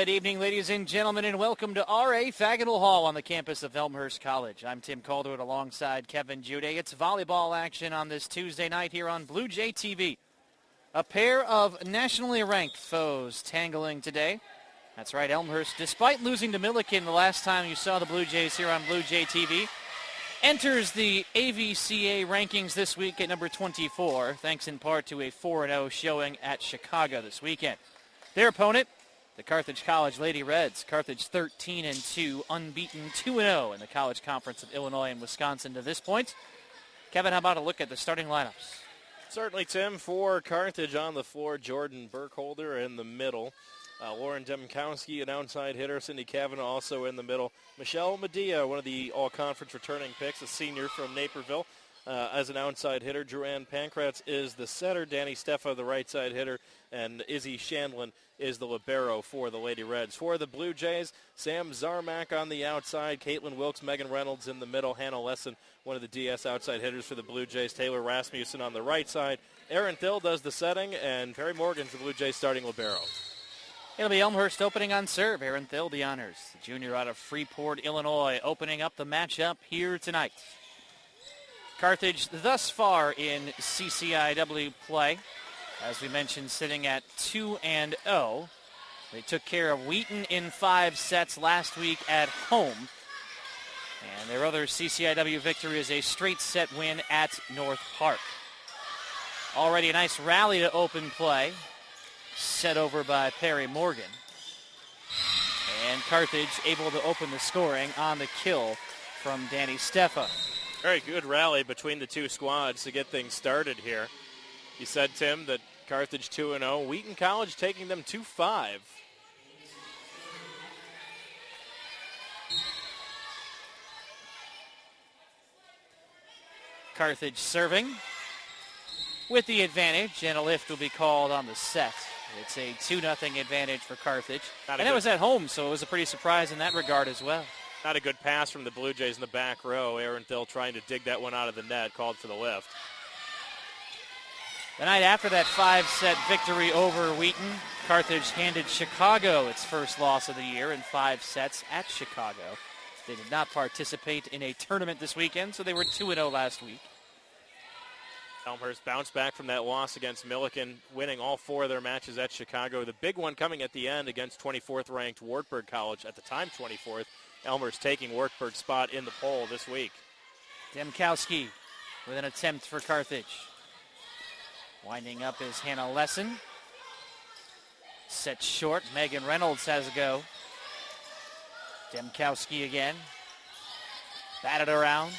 Good evening, ladies and gentlemen, and welcome to R.A. Faginal Hall on the campus of Elmhurst College. I'm Tim Calderwood alongside Kevin Jude. It's volleyball action on this Tuesday night here on Blue Jay TV. A pair of nationally ranked foes tangling today. That's right, Elmhurst, despite losing to Millikin the last time you saw the Blue Jays here on Blue Jay TV, enters the AVCA rankings this week at number 24, thanks in part to a 4-0 showing at Chicago this weekend. Their opponent, the Carthage College Lady Reds. Carthage 13-2, unbeaten 2-0 in the College Conference of Illinois and Wisconsin to this point. Kevin, how about a look at the starting lineups? Certainly, Tim. For Carthage on the floor, Jordan Burkholder in the middle. Lauren Demkowski, an outside hitter. Cindy Kavanaugh also in the middle. Michelle Medea, one of the all-conference returning picks, a senior from Naperville, as an outside hitter. Joanne Pankratz is the setter. Danny Steffa, the right side hitter. And Izzy Shandlin is the libero for the Lady Reds. For the Blue Jays, Sam Zarmak on the outside. Caitlin Wilkes, Megan Reynolds in the middle. Hannah Lesson, one of the DS outside hitters for the Blue Jays. Taylor Rasmussen on the right side. Erin Thill does the setting. And Perry Morgan's the Blue Jays starting libero. It'll be Elmhurst opening on serve. Erin Thill, the honors. The junior out of Freeport, Illinois, opening up the matchup here tonight. Carthage thus far in CCIW play, as we mentioned, sitting at 2-0. They took care of Wheaton in 5 sets last week at home. And their other CCIW victory is a straight set win at North Park. Already a nice rally to open play, set over by Perry Morgan. And Carthage able to open the scoring on the kill from Danny Steffa. Very good rally between the two squads to get things started here. You said, Tim, that Carthage 2-0. Wheaton College taking them 2-5. Carthage serving with the advantage, and a lift will be called on the set. It's a 2-0 advantage for Carthage. And it was at home, so it was a pretty surprise in that regard as well. Not a good pass from the Blue Jays in the back row. Erin Thill trying to dig that one out of the net, called for the lift. The night after that 5-set victory over Wheaton, Carthage handed Chicago its first loss of the year in 5 sets at Chicago. They did not participate in a tournament this weekend, so they were 2-0 last week. Elmhurst bounced back from that loss against Millikin, winning all 4 of their matches at Chicago. The big one coming at the end against 24th-ranked Wartburg College, at the time 24th. Elmhurst taking Wartburg's spot in the poll this week. Demkowski with an attempt for Carthage. Winding up is Hannah Lesson. Set short. Megan Reynolds has a go. Demkowski again. Batted around.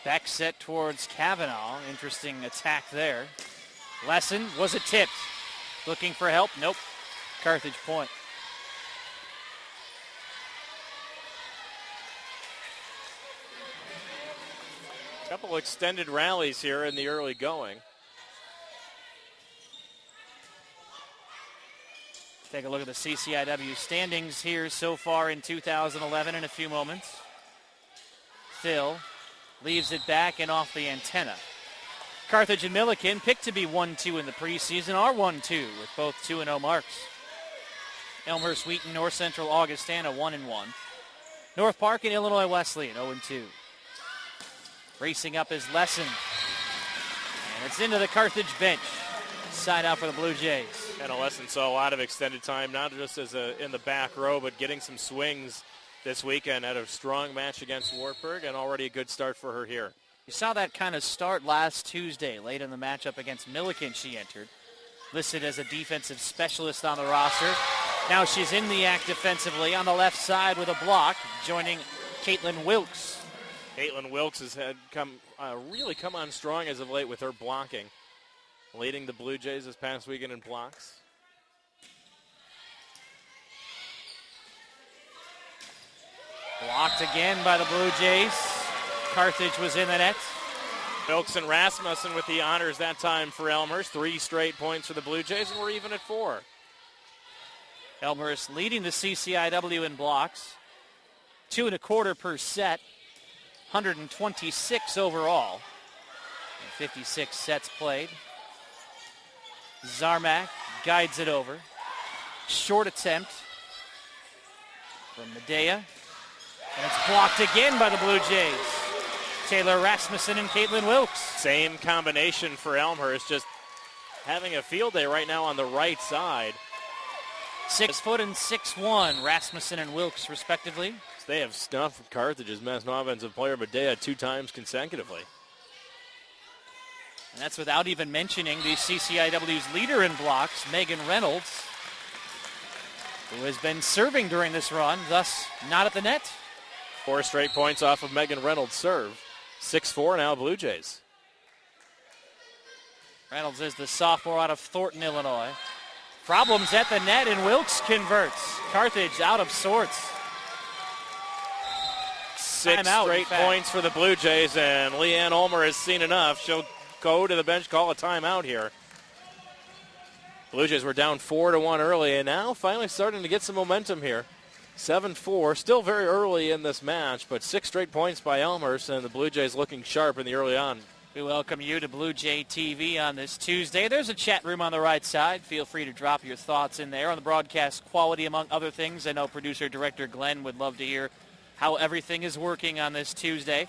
Back set towards Kavanaugh. Interesting attack there. Lesson, was it tipped? Looking for help? Nope. Carthage point. Couple extended rallies here in the early going. Take a look at the CCIW standings here so far in 2011 in a few moments. Thill leaves it back and off the antenna. Carthage and Millikin picked to be 1-2 in the preseason are 1-2 with both 2-0 marks. Elmhurst, Wheaton, North Central, Augustana 1-1. North Park and Illinois Wesleyan 0-2. Racing up is Lesson. And it's into the Carthage bench. Side out for the Blue Jays. And Lesson saw a lot of extended time, not just as in the back row, but getting some swings this weekend. Had a strong match against Wartburg, and already a good start for her here. You saw that kind of start last Tuesday. Late in the matchup against Millikin, she entered. Listed as a defensive specialist on the roster. Now she's in the act defensively on the left side with a block, joining Caitlin Wilkes. Caitlin Wilkes has really come on strong as of late with her blocking, leading the Blue Jays this past weekend in blocks. Blocked again by the Blue Jays. Carthage was in the net. Wilkes and Rasmussen with the honors that time for Elmhurst. 3 straight points for the Blue Jays, and we're even at 4. Elmhurst leading the CCIW in blocks. 2.25 per set. 126 overall. And 56 sets played. Zarmak guides it over. Short attempt. from Medea. And it's blocked again by the Blue Jays. Taylor Rasmussen and Caitlin Wilkes. Same combination for Elmhurst, just having a field day right now on the right side. 6 foot and 6'1", Rasmussen and Wilkes, respectively. They have snuffed Carthage's best offensive player, Medea, 2 times consecutively. And that's without even mentioning the CCIW's leader in blocks, Megan Reynolds, who has been serving during this run, thus not at the net. 4 straight points off of Megan Reynolds' serve. 6-4 now, Blue Jays. Reynolds is the sophomore out of Thornton, Illinois. Problems at the net, and Wilkes converts. Carthage out of sorts. 6 straight points for the Blue Jays, and Leanne Ulmer has seen enough. She'll go to the bench, call a timeout here. Blue Jays were down 4-1 early, and now finally starting to get some momentum here. 7-4, still very early in this match, but 6 straight points by Elmhurst, and the Blue Jays looking sharp in the early on. We welcome you to Blue Jay TV on this Tuesday. There's a chat room on the right side. Feel free to drop your thoughts in there on the broadcast quality, among other things. I know producer-director Glenn would love to hear how everything is working on this Tuesday.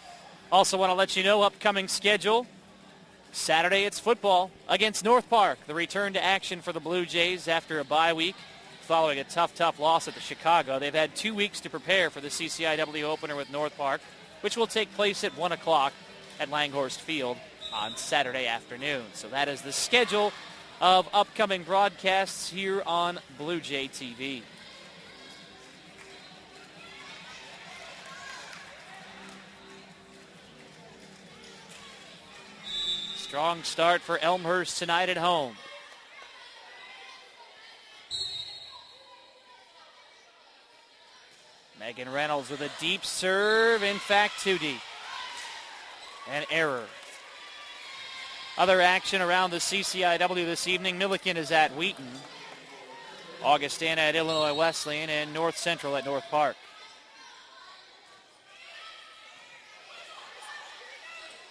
Also want to let you know upcoming schedule. Saturday it's football against North Park. The return to action for the Blue Jays after a bye week following a tough loss at the Chicago. They've had 2 weeks to prepare for the CCIW opener with North Park, which will take place at 1 o'clock at Langhorst Field on Saturday afternoon. So that is the schedule of upcoming broadcasts here on Blue Jay TV. Strong start for Elmhurst tonight at home. Megan Reynolds with a deep serve, in fact too deep. An error. Other action around the CCIW this evening. Milliken is at Wheaton. Augustana at Illinois Wesleyan, and North Central at North Park.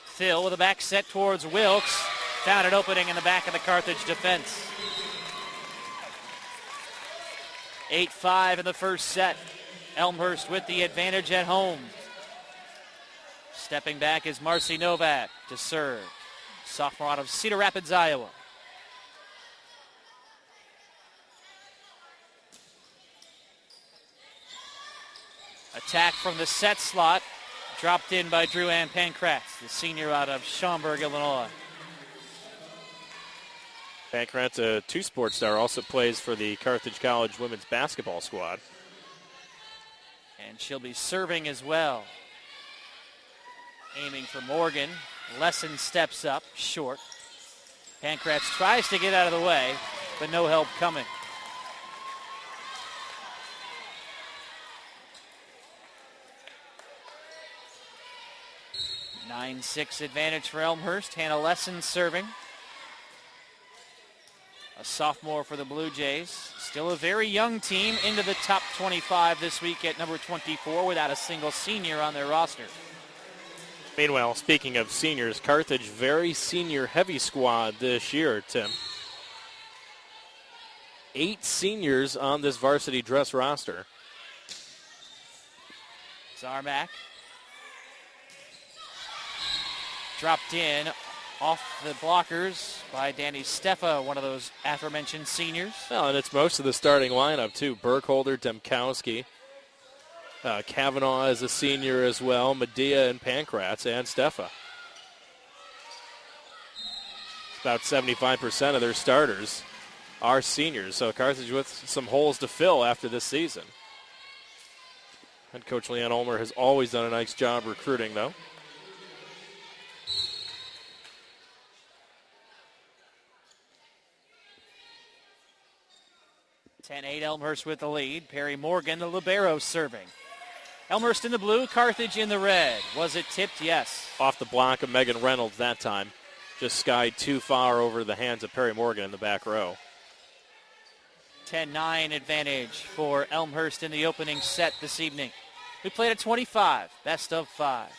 Phil with a back set towards Wilkes. Found an opening in the back of the Carthage defense. 8-5 in the first set. Elmhurst with the advantage at home. Stepping back is Marcy Novak to serve. Sophomore out of Cedar Rapids, Iowa. Attack from the set slot. Dropped in by Drew Ann Pankratz, the senior out of Schaumburg, Illinois. Pankratz, a 2-sport star, also plays for the Carthage College women's basketball squad. And she'll be serving as well. Aiming for Morgan. Lesson steps up, short. Pankratz tries to get out of the way, but no help coming. A 9-6 advantage for Elmhurst. Hannah Lesson serving. A sophomore for the Blue Jays. Still a very young team, into the top 25 this week at number 24 without a single senior on their roster. Meanwhile, speaking of seniors, Carthage, very senior-heavy squad this year, Tim. 8 seniors on this varsity dress roster. Zarmak. Dropped in off the blockers by Danny Steffa, one of those aforementioned seniors. Well, and it's most of the starting lineup, too. Burkholder, Demkowski. Kavanaugh is a senior as well. Medea and Pankratz and Steffa. About 75% of their starters are seniors. So Carthage with some holes to fill after this season. Head coach Leanne Ulmer has always done a nice job recruiting, though. (10-8) Elmhurst with the lead. Perry Morgan, the libero, serving. Elmhurst in the blue, Carthage in the red. Was it tipped? Yes. Off the block of Megan Reynolds that time. Just skied too far over the hands of Perry Morgan in the back row. 10-9 advantage for Elmhurst in the opening set this evening. We played at 25, best of 5.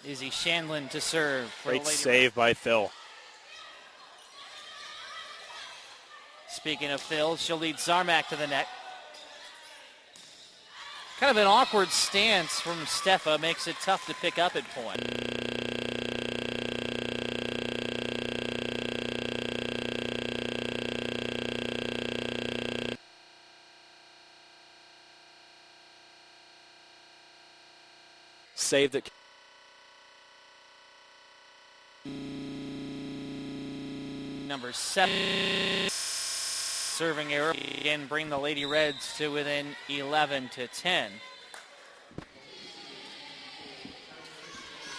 Izzy Shanlin to serve. For Great save by Phil. Speaking of Phil, she'll lead Zarmak to the net. Kind of an awkward stance from Stefa makes it tough to pick up at point. Saved it. Number 7. Serving error. Again, bring the Lady Reds to within 11-10.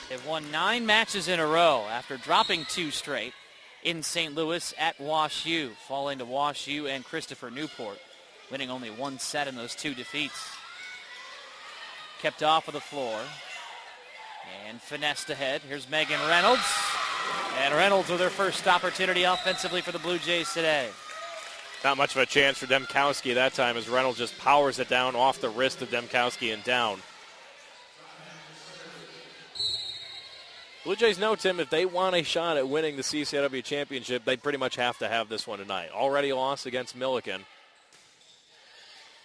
They've won 9 matches in a row after dropping 2 straight in St. Louis at Wash U, falling to Wash U and Christopher Newport, winning only 1 set in those 2 defeats. Kept off of the floor and finessed ahead. Here's Megan Reynolds. And Reynolds with her first opportunity offensively for the Blue Jays today. Not much of a chance for Demkowski that time as Reynolds just powers it down off the wrist of Demkowski and down. Blue Jays know, Tim, if they want a shot at winning the CCIW championship, they pretty much have to have this one tonight. Already lost against Milliken.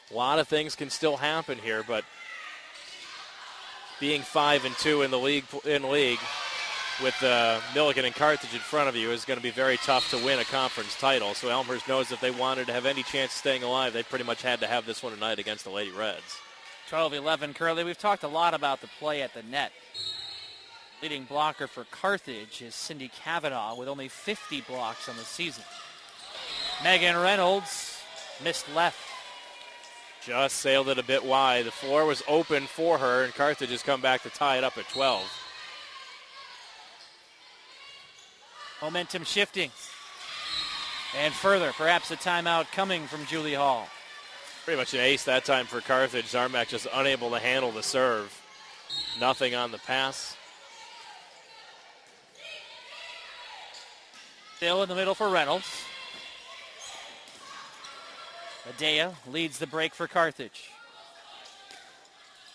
A lot of things can still happen here, but being 5-2 in the league with Milliken and Carthage in front of you is going to be very tough to win a conference title. So Elmhurst knows if they wanted to have any chance of staying alive, they pretty much had to have this one tonight against the Lady Reds. 12-11 currently. We've talked a lot about the play at the net. Leading blocker for Carthage is Cindy Kavanaugh with only 50 blocks on the season. Megan Reynolds missed left. Just sailed it a bit wide. The floor was open for her, and Carthage has come back to tie it up at 12. Momentum shifting. And further, perhaps a timeout coming from Julie Hall. Pretty much an ace that time for Carthage. Zarmak just unable to handle the serve. Nothing on the pass. Still in the middle for Reynolds. Adea leads the break for Carthage.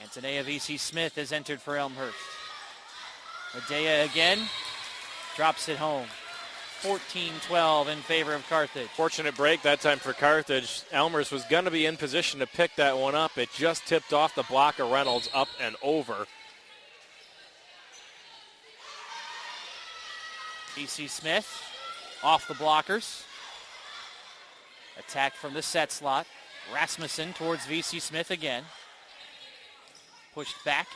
Antonea V.C. Smith has entered for Elmhurst. Adea again. Drops it home. 14-12 in favor of Carthage. Fortunate break that time for Carthage. Elmhurst was going to be in position to pick that one up. It just tipped off the block of Reynolds up and over. V.C. Smith off the blockers. Attack from the set slot. Rasmussen towards V.C. Smith again. Pushed back.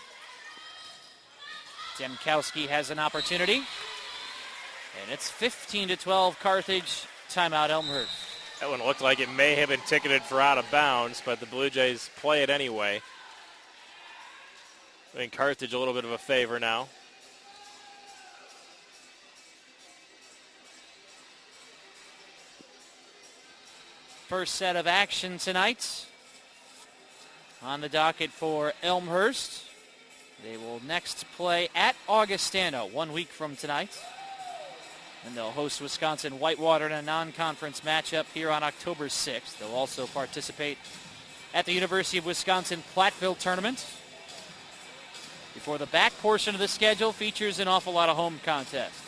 Demkowski has an opportunity. And it's 15-12 Carthage. Timeout Elmhurst. That one looked like it may have been ticketed for out of bounds, but the Blue Jays play it anyway. Doing Carthage a little bit of a favor now. First set of action tonight. On the docket for Elmhurst. They will next play at Augustana 1 week from tonight. And they'll host Wisconsin Whitewater in a non-conference matchup here on October 6th. They'll also participate at the University of Wisconsin Platteville tournament. Before the back portion of the schedule features an awful lot of home contests.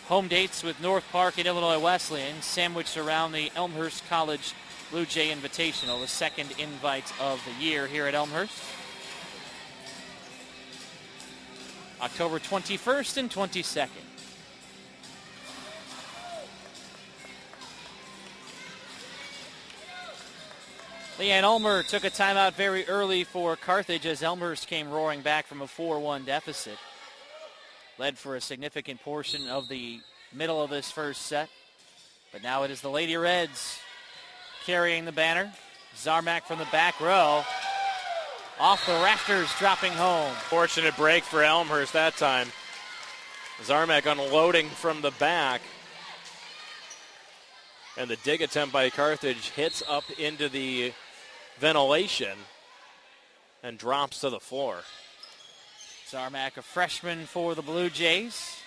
Home dates with North Park and Illinois Wesleyan sandwiched around the Elmhurst College Blue Jay Invitational, the second invite of the year here at Elmhurst. October 21st and 22nd. Leanne Ulmer took a timeout very early for Carthage as Elmhurst came roaring back from a 4-1 deficit. Led for a significant portion of the middle of this first set. But now it is the Lady Reds carrying the banner. Zarmak from the back row. Off the rafters, dropping home. Fortunate break for Elmhurst that time. Zarmak unloading from the back. And the dig attempt by Carthage hits up into the ventilation and drops to the floor. Zarmak, a freshman for the Blue Jays.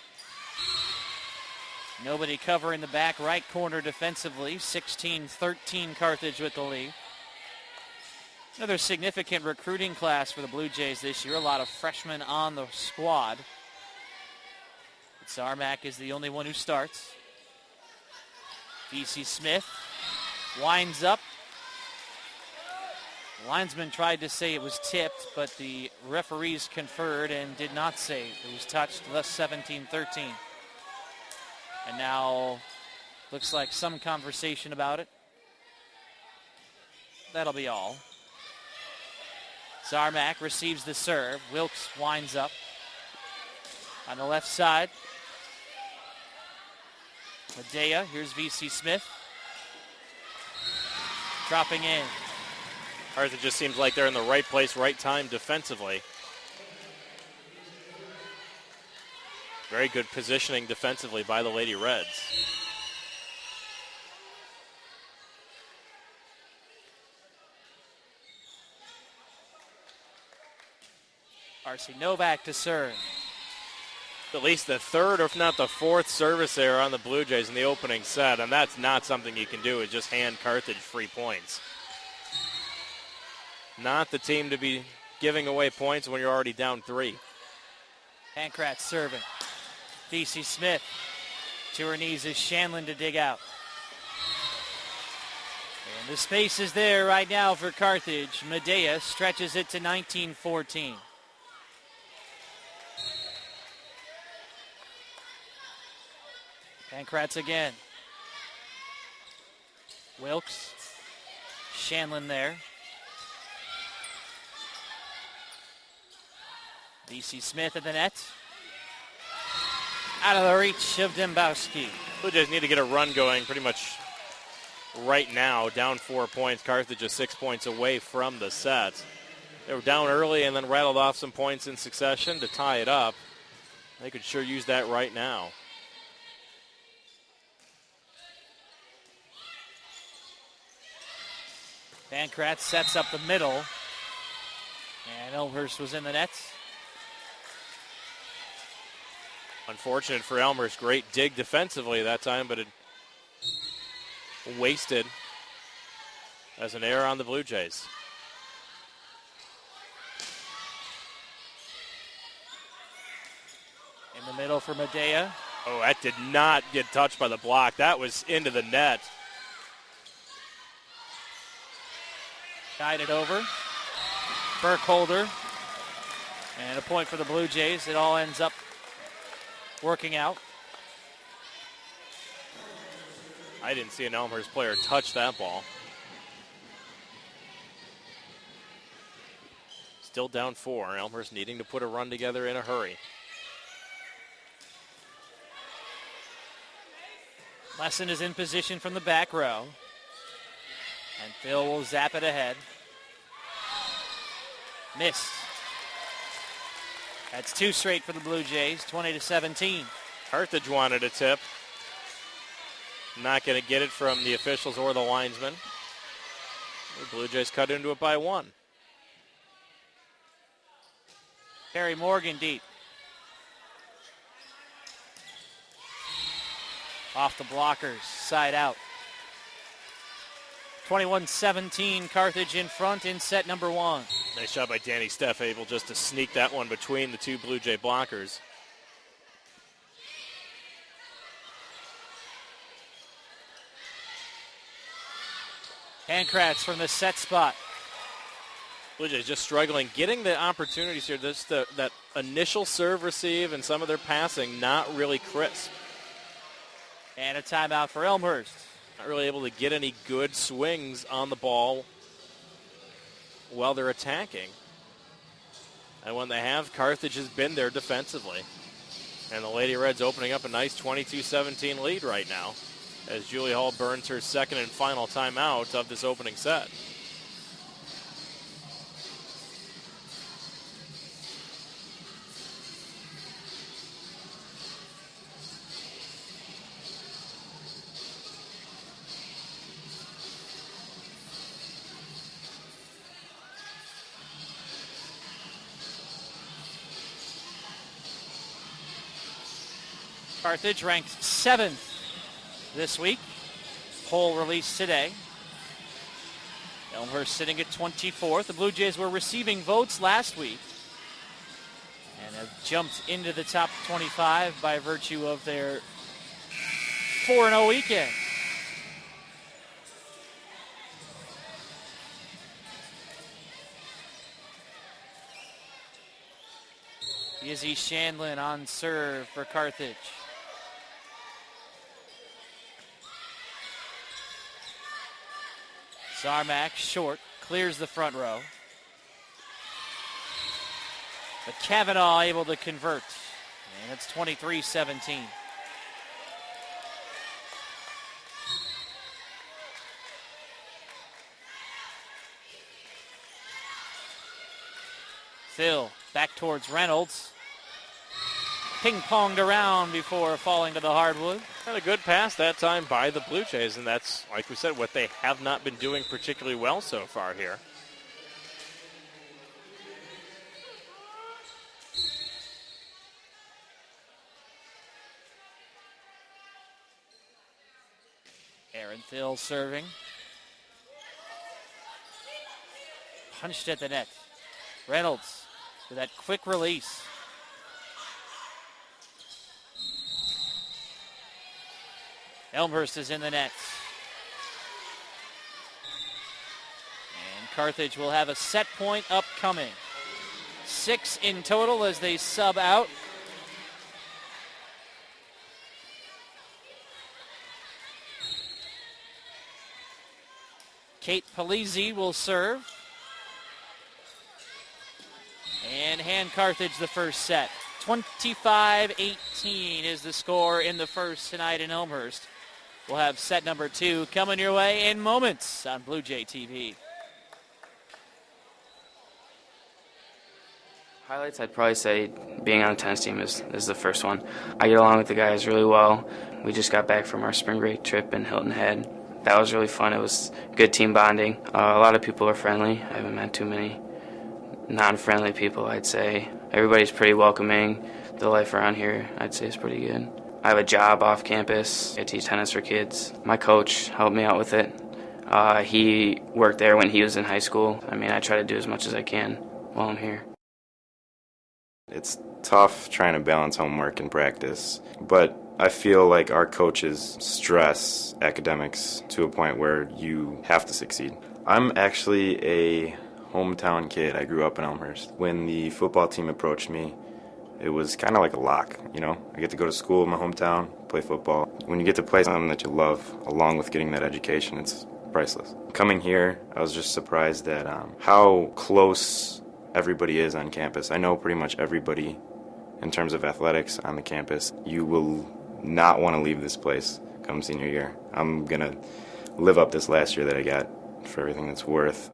Nobody covering the back right corner defensively. 16-13 Carthage with the lead. Another significant recruiting class for the Blue Jays this year. A lot of freshmen on the squad. But Zarmak is the only one who starts. V.C. Smith winds up. Linesman tried to say it was tipped, but the referees conferred and did not say it was touched, thus 17-13. And now looks like some conversation about it. That'll be all. Zarmak receives the serve. Wilkes winds up on the left side. Medea, here's V.C. Smith. Dropping in. Carthage just seems like they're in the right place, right time defensively. Very good positioning defensively by the Lady Reds. R.C. Novak to serve. At least the third, or if not the fourth service error on the Blue Jays in the opening set, and that's not something you can do, is just hand Carthage free points. Not the team to be giving away points when you're already down 3. Pankratz serving. V.C. Smith to her knees is Shanlin to dig out. And the space is there right now for Carthage. Medea stretches it to 19-14. Pankratz again. Wilkes. Shanlin there. V.C. Smith at the net. Out of the reach of Dembowski. Blue Jays need to get a run going pretty much right now. Down 4 points. Carthage is 6 points away from the set. They were down early and then rattled off some points in succession to tie it up. They could sure use that right now. Pankratz sets up the middle. And Elmhurst was in the net. Unfortunate for Elmhurst. Great dig defensively that time, but it wasted as an error on the Blue Jays. In the middle for Medea. Oh, that did not get touched by the block. That was into the net. Guided over. Burkholder. And a point for the Blue Jays. It all ends up working out. I didn't see an Elmhurst player touch that ball. Still down 4. Elmhurst needing to put a run together in a hurry. Lesson is in position from the back row. And Phil will zap it ahead. Missed. That's 2 straight for the Blue Jays, 20-17. Carthage wanted a tip. Not going to get it from the officials or the linesman. The Blue Jays cut into it by 1. Perry Morgan deep. Off the blockers, side out. 21-17, Carthage in front in set number 1. Nice job by Danny Steff, able just to sneak that one between the 2 Blue Jay blockers. Pankratz from the set spot. Blue Jays just struggling, getting the opportunities here. Just that initial serve receive and some of their passing not really crisp. And a timeout for Elmhurst. Not really able to get any good swings on the ball while they're attacking. And when they have, Carthage has been there defensively. And the Lady Reds opening up a nice 22-17 lead right now as Julie Hall burns her second and final timeout of this opening set. Carthage ranked 7th this week. Poll released today. Elmhurst sitting at 24th. The Blue Jays were receiving votes last week and have jumped into the top 25 by virtue of their 4-0 weekend. Izzy Shandlin on serve for Carthage. Zarmak short, clears the front row. But Kavanaugh able to convert. And it's 23-17. Phil back towards Reynolds. Ping-ponged around before falling to the hardwood. And a good pass that time by the Blue Jays, and that's, like we said, what they have not been doing particularly well so far here. Aaron Thill serving. Punched at the net. Reynolds with that quick release. Elmhurst is in the net. And Carthage will have a set point upcoming. 6 in total as they sub out. Kate Polizzi will serve. And hand Carthage the first set. 25-18 is the score in the first tonight in Elmhurst. We'll have set number 2 coming your way in moments on Blue Jay TV. Highlights, I'd probably say being on the tennis team is the first one. I get along with the guys really well. We just got back from our spring break trip in Hilton Head. That was really fun. It was good team bonding. A lot of people are friendly. I haven't met too many non-friendly people, I'd say. Everybody's pretty welcoming. The life around here, I'd say, is pretty good. I have a job off campus. I teach tennis for kids. My coach helped me out with it. He worked there when he was in high school. I mean, I try to do as much as I can while I'm here. It's tough trying to balance homework and practice, but I feel like our coaches stress academics to a point where you have to succeed. I'm actually a hometown kid. I grew up in Elmhurst. When the football team approached me, it was kind of like a lock, you know? I get to go to school in my hometown, play football. When you get to play something that you love, along with getting that education, it's priceless. Coming here, I was just surprised at how close everybody is on campus. I know pretty much everybody in terms of athletics on the campus. You will not want to leave this place come senior year. I'm going to live up this last year that I got for everything it's worth.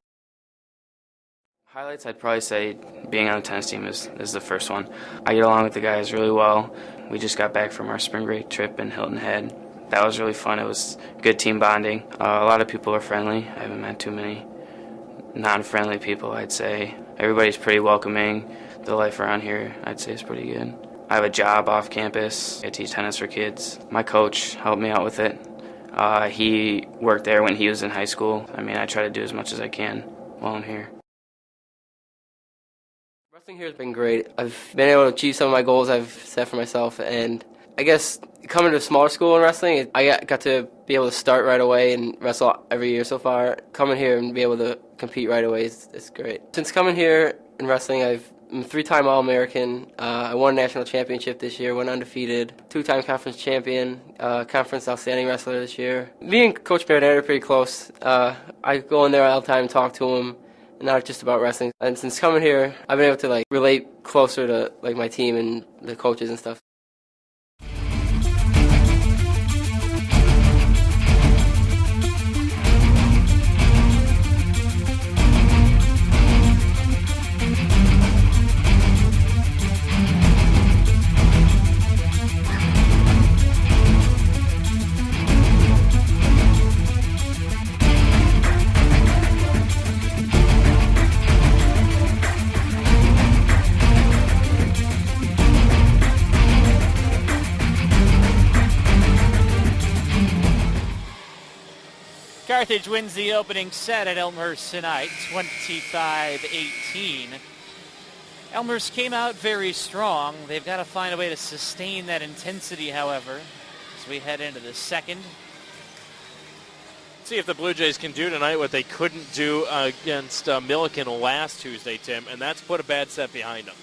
Highlights, I'd probably say being on the tennis team is the first one. I get along with the guys really well. We just got back from our spring break trip in Hilton Head. That was really fun. It was good team bonding. A lot of people are friendly. I haven't met too many non-friendly people, I'd say. Everybody's pretty welcoming. The life around here, I'd say, is pretty good. I have a job off campus. I teach tennis for kids. My coach helped me out with it. He worked there when he was in high school. I mean, I try to do as much as I can while I'm here. Wrestling here has been great. I've been able to achieve some of my goals I've set for myself, and I guess coming to a smaller school in wrestling, I got to be able to start right away and wrestle every year so far. Coming here and be able to compete right away is great. Since coming here in wrestling, I'm a 3-time All-American. I won a national championship this year, went undefeated. 2-time conference champion, conference outstanding wrestler this year. Me and Coach Marinette are pretty close. I go in there all the time and talk to him, not just about wrestling. And since coming here, I've been able to relate closer to my team and the coaches and stuff. Carthage wins the opening set at Elmhurst tonight, 25-18. Elmhurst came out very strong. They've got to find a way to sustain that intensity, however, as we head into the second. See if the Blue Jays can do tonight what they couldn't do against Milliken last Tuesday, Tim, and that's put a bad set behind them.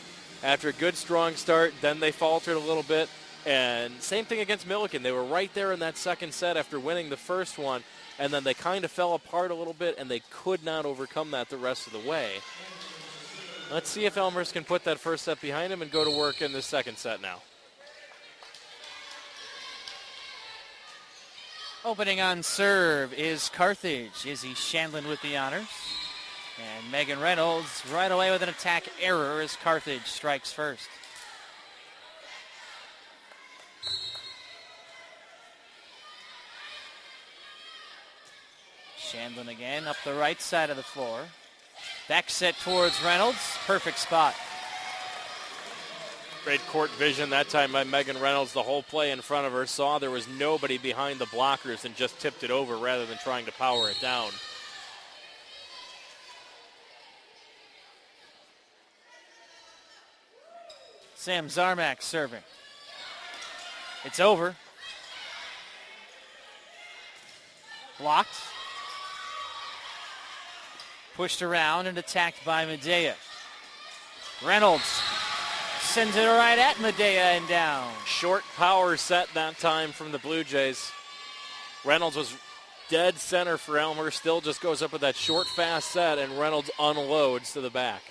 after a good, strong start. Then they faltered a little bit. And same thing against Milliken. They were right there in that second set after winning the first one, and then they kind of fell apart a little bit, and they could not overcome that the rest of the way. Let's see if Elmhurst can put that first set behind him and go to work in the second set now. Opening on serve is Carthage. Izzy Shandlin with the honors. And Megan Reynolds right away with an attack error as Carthage strikes first. Shandlin again up the right side of the floor. Back set towards Reynolds. Perfect spot. Great court vision that time by Megan Reynolds. The whole play in front of her, saw there was nobody behind the blockers and just tipped it over rather than trying to power it down. Sam Zarmak serving. It's over. Blocked. Pushed around and attacked by Medea. Reynolds sends it right at Medea and down. Short power set that time from the Blue Jays. Reynolds was dead center for Elmhurst. Still just goes up with that short, fast set, and Reynolds unloads to the back.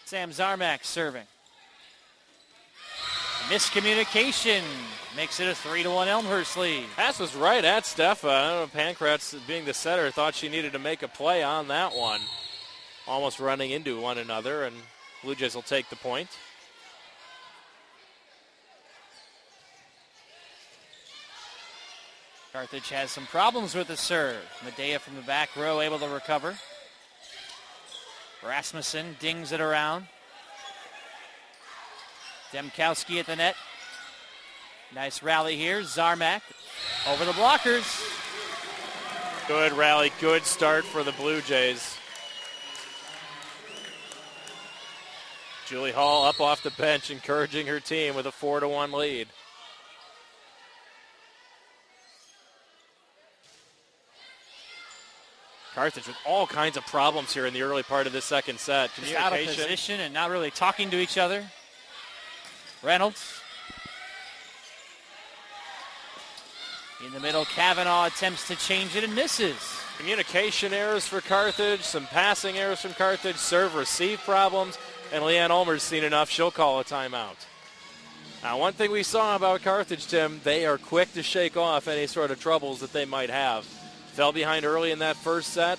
Sam Zarmak serving. Miscommunication makes it a 3-1 Elmhurst lead. Pass was right at Steph. I don't know, Pankratz, being the setter, thought she needed to make a play on that one. Almost running into one another, and Blue Jays will take the point. Carthage has some problems with the serve. Medea from the back row able to recover. Rasmussen dings it around. Demkowski at the net. Nice rally here. Zarmak over the blockers. Good rally, good start for the Blue Jays. Julie Hall up off the bench, encouraging her team with a 4-1 lead. Carthage with all kinds of problems here in the early part of the second set. Just out of position and not really talking to each other. Reynolds. In the middle, Kavanaugh attempts to change it and misses. Communication errors for Carthage, some passing errors from Carthage, serve-receive problems, and Leanne Ulmer's seen enough, she'll call a timeout. Now, one thing we saw about Carthage, Tim, they are quick to shake off any sort of troubles that they might have. Fell behind early in that first set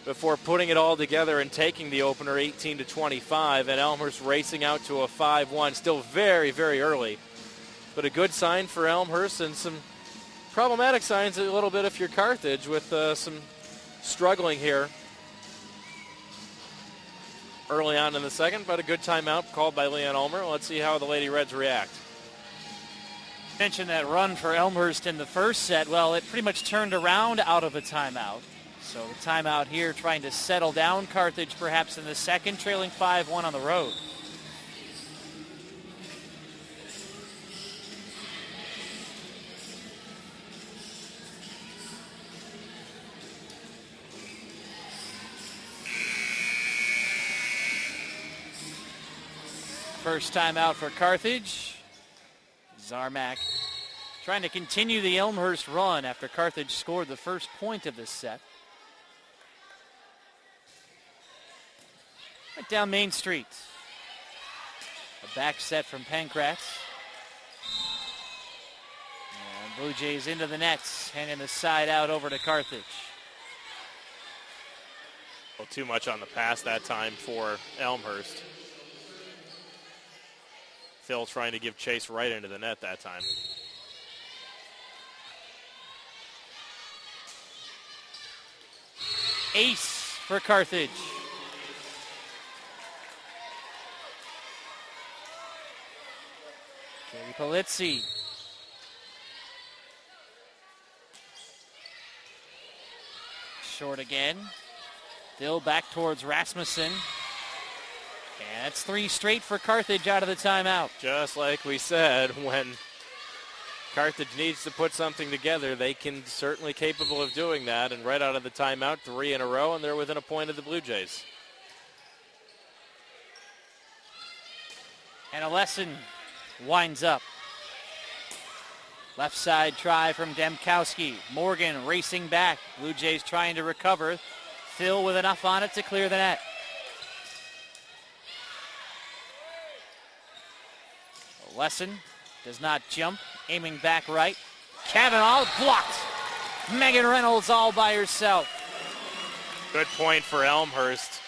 before putting it all together and taking the opener 18-25, and Elmhurst racing out to a 5-1. Still very, very early, but a good sign for Elmhurst, and some problematic signs a little bit if you're Carthage with some struggling here early on in the second, but a good timeout called by Leanne Ulmer. Let's see how the Lady Reds react. Mentioned that run for Elmhurst in the first set. Well, it pretty much turned around out of a timeout. So the timeout here trying to settle down Carthage perhaps in the second, trailing 5-1 on the road. First timeout for Carthage. Zarmak trying to continue the Elmhurst run after Carthage scored the first point of this set. Right down Main Street. A back set from Pankratz. And Blue Jays into the nets, handing the side out over to Carthage. Well, too much on the pass that time for Elmhurst. Phil trying to give chase right into the net that time. Ace for Carthage. Katie Polizzi. Short again. Still back towards Rasmussen. And it's 3 straight for Carthage out of the timeout. Just like we said, when Carthage needs to put something together. They can certainly capable of doing that. And right out of the timeout, 3 in a row, and they're within a point of the Blue Jays. And a lesson winds up. Left side try from Demkowski. Morgan racing back. Blue Jays trying to recover. Phil with enough on it to clear the net. Lesson does not jump. Aiming back right. Kavanaugh blocked. Megan Reynolds all by herself. Good point for Elmhurst.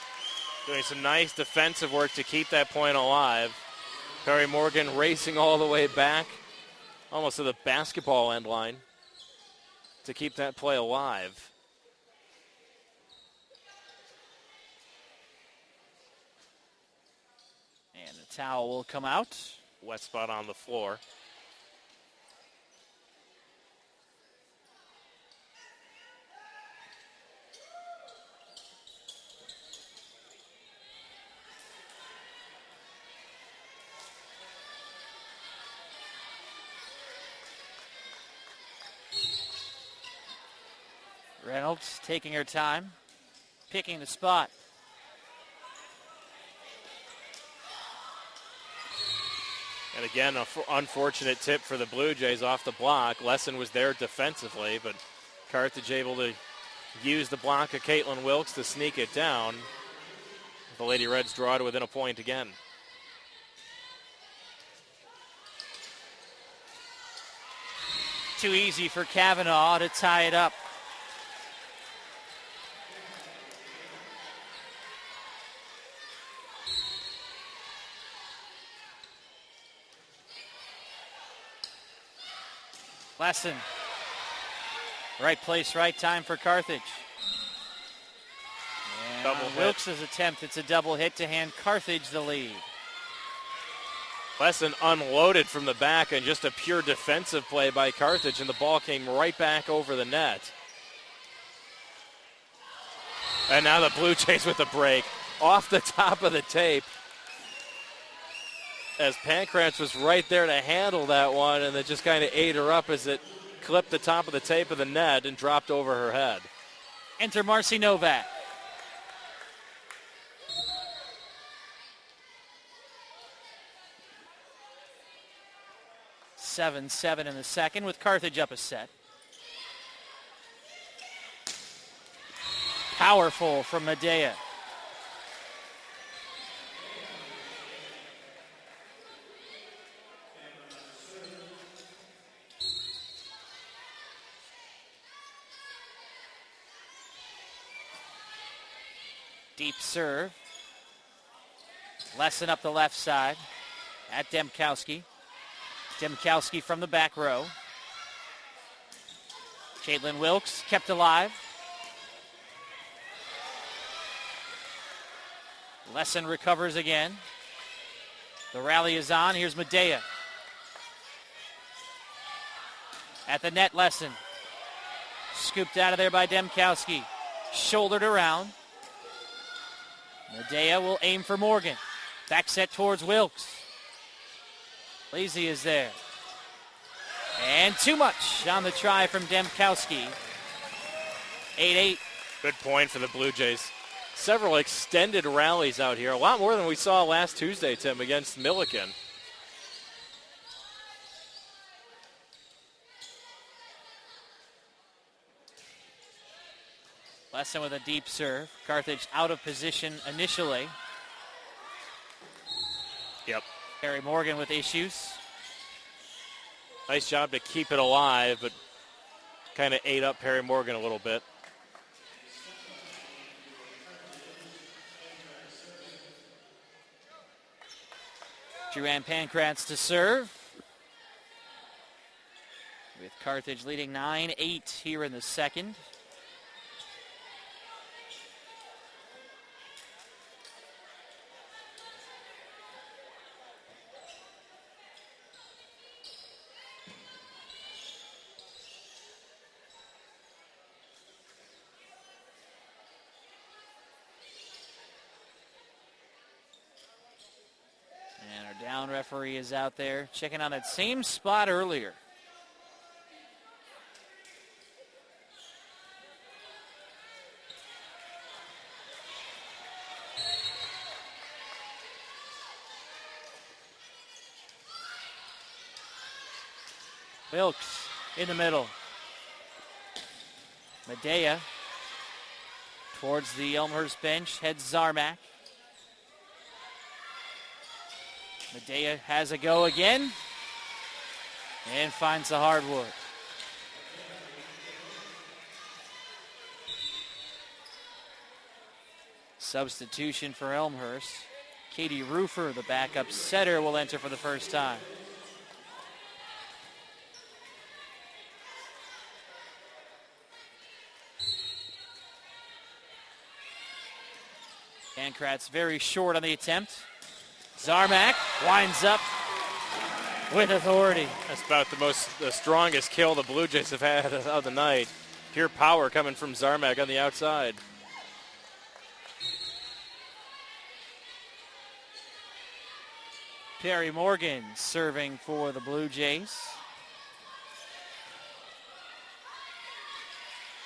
Doing some nice defensive work to keep that point alive. Perry Morgan racing all the way back, almost to the basketball end line, to keep that play alive. And the towel will come out. Wet spot on the floor. Reynolds taking her time, picking the spot. And again, an unfortunate tip for the Blue Jays off the block. Lesson was there defensively, but Carthage able to use the block of Caitlin Wilkes to sneak it down. The Lady Reds draw to within a point again. Too easy for Kavanaugh to tie it up. Lesson. Right place, right time for Carthage. And Double hit. Wilkes' attempt, it's a double hit to hand Carthage the lead. Lesson unloaded from the back and just a pure defensive play by Carthage, and the ball came right back over the net. And now the Blue Jays with the break off the top of the tape, as Pankratz was right there to handle that one, and it just kind of ate her up as it clipped the top of the tape of the net and dropped over her head. Enter Marcy Novak. Seven in the second with Carthage up a set. Powerful from Medea. Deep serve. Lesson up the left side at Demkowski. Demkowski from the back row. Caitlin Wilkes kept alive. Lesson recovers again. The rally is on. Here's Medea. At the net, Lesson. Scooped out of there by Demkowski. Shouldered around. Medea will aim for Morgan. Back set towards Wilkes. Lazy is there. And too much on the try from Demkowski. 8-8. Good point for the Blue Jays. Several extended rallies out here. A lot more than we saw last Tuesday, Tim, against Milliken. Lesson with a deep serve. Carthage out of position initially. Yep. Perry Morgan with issues. Nice job to keep it alive, but kind of ate up Perry Morgan a little bit. Joanne Pankratz to serve. With Carthage leading 9-8 here in the second. And our down referee is out there checking on that same spot earlier. Wilkes in the middle. Medea towards the Elmhurst bench, heads Zarmak. Medea has a go again and finds the hardwood. Substitution for Elmhurst. Katie Rufer, the backup setter, will enter for the first time. Pankratz very short on the attempt. Zarmak winds up with authority. That's about the strongest kill the Blue Jays have had of the night. Pure power coming from Zarmak on the outside. Perry Morgan serving for the Blue Jays.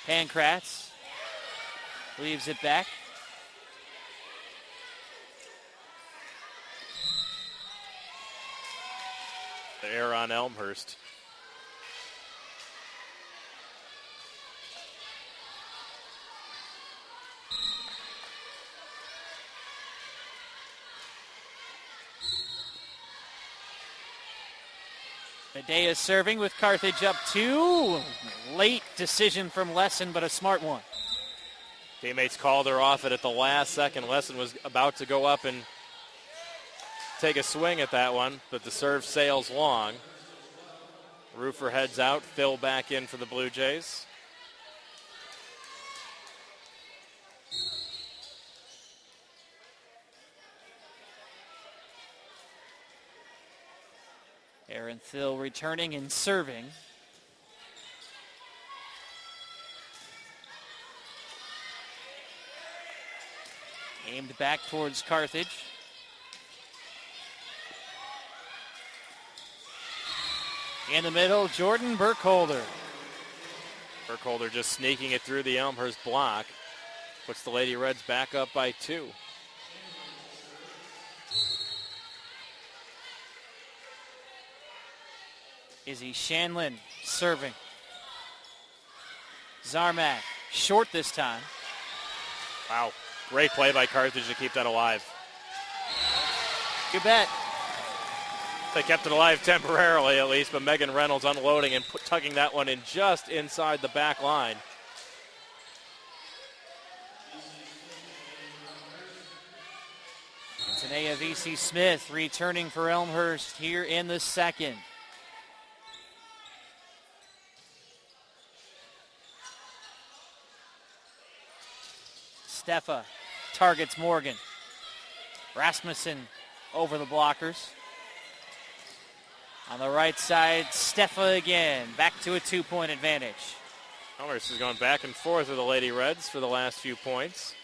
Pankratz leaves it back. The error on Elmhurst. Medea serving with Carthage up 2. Late decision from Lesson, but a smart one. Teammates called her off it at the last second. Lesson was about to go up and take a swing at that one, but the serve sails long. Rufer heads out, Phil back in for the Blue Jays. Aaron Thill returning and serving. Aimed back towards Carthage. In the middle, Jordan Burkholder. Burkholder just sneaking it through the Elmhurst block. Puts the Lady Reds back up by 2. Izzy Shanlin serving. Zarmak short this time. Wow, great play by Carthage to keep that alive. You bet. They kept it alive temporarily at least, but Megan Reynolds unloading and tucking that one in just inside the back line. Tanea V.C. Smith returning for Elmhurst here in the second. Steffa targets Morgan. Rasmussen over the blockers. On the right side, Steffa again. Back to a 2-point advantage. Elmhurst is going back and forth with the Lady Reds for the last few points.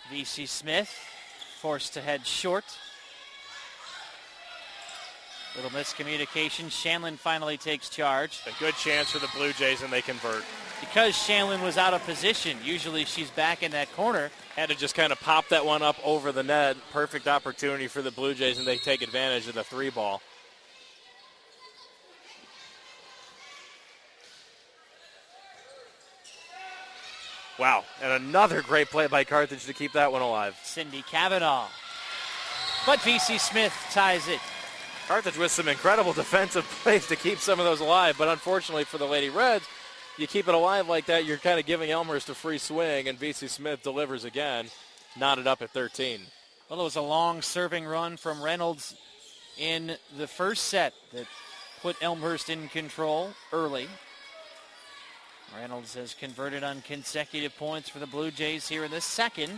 V.C. Smith forced to head short. Little miscommunication. Shanlin finally takes charge. A good chance for the Blue Jays, and they convert. Because Shanlin was out of position, usually she's back in that corner. Had to just kind of pop that one up over the net. Perfect opportunity for the Blue Jays, and they take advantage of the 3-ball. Wow, and another great play by Carthage to keep that one alive. Cindy Kavanaugh. But V.C. Smith ties it. Carthage with some incredible defensive plays to keep some of those alive, but unfortunately for the Lady Reds, you keep it alive like that, you're kind of giving Elmhurst a free swing, and V.C. Smith delivers again, knotted up at 13. Well, it was a long serving run from Reynolds in the first set that put Elmhurst in control early. Reynolds has converted on consecutive points for the Blue Jays here in the second.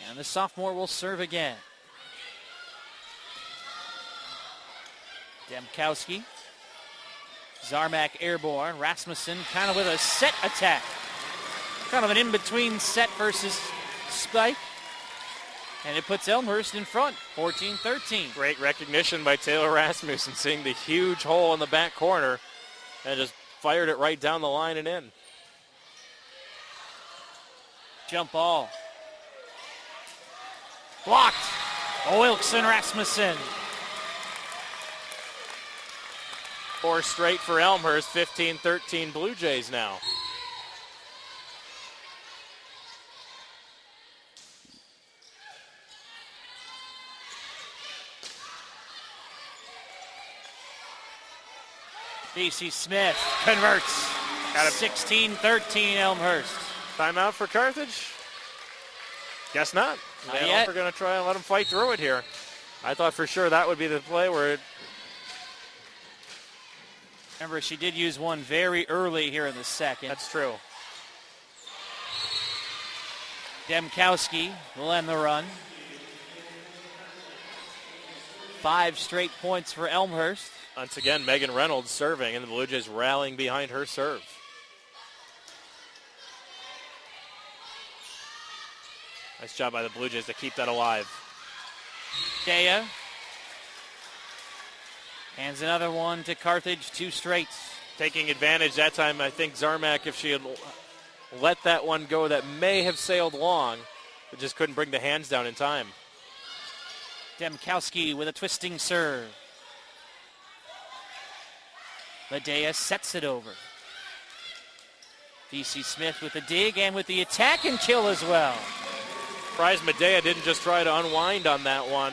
And the sophomore will serve again. Demkowski. Zarmak airborne. Rasmussen kind of with a set attack. Kind of an in-between set versus spike. And it puts Elmhurst in front, 14-13. Great recognition by Taylor Rasmussen, seeing the huge hole in the back corner and just fired it right down the line and in. Jump ball. Blocked. Wilkson Rasmussen. 4 straight for Elmhurst, 15-13 Blue Jays now. B.C. Smith converts. 16-13 Elmhurst. Timeout for Carthage? Guess not. Not yet. We're going to try and let them fight through it here. I thought for sure that would be the play where it... Remember, she did use one very early here in the second. That's true. Demkowski will end the run. 5 straight points for Elmhurst. Once again, Megan Reynolds serving, and the Blue Jays rallying behind her serve. Nice job by the Blue Jays to keep that alive. Dea hands another one to Carthage, 2 straights. Taking advantage that time, I think Zarmak, if she had let that one go, that may have sailed long, but just couldn't bring the hands down in time. Demkowski with a twisting serve. Medea sets it over. V.C. Smith with the dig and with the attack and kill as well. Surprised Medea didn't just try to unwind on that one.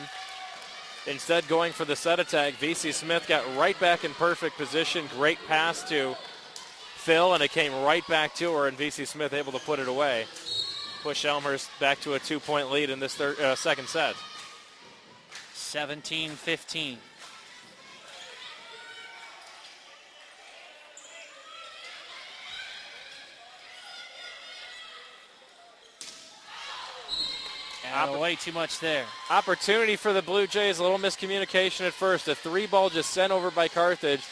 Instead, going for the set attack, V.C. Smith got right back in perfect position. Great pass to Phil, and it came right back to her, and V.C. Smith able to put it away. Push Elmhurst back to a 2-point lead in this second set. 17-15. Way too much there. Opportunity for the Blue Jays. A little miscommunication at first. A 3-ball just sent over by Carthage,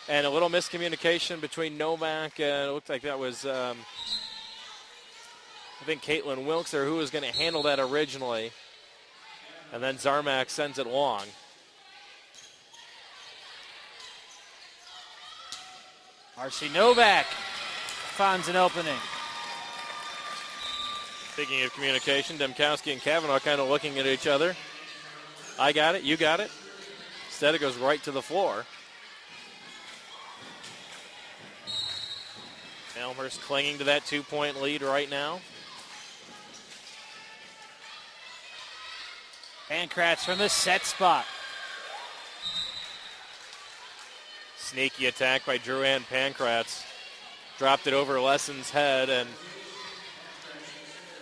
and a little miscommunication between Novak and it looked like that was, I think, Caitlin Wilkes, or who was going to handle that originally. And then Zarmak sends it long. Marcy Novak finds an opening. Speaking of communication, Demkowski and Kavanaugh kind of looking at each other. I got it, you got it. Instead, it goes right to the floor. Elmhurst clinging to that 2-point lead right now. Pankratz from the set spot. Sneaky attack by Drew-Ann Pankratz. Dropped it over Lesson's head, and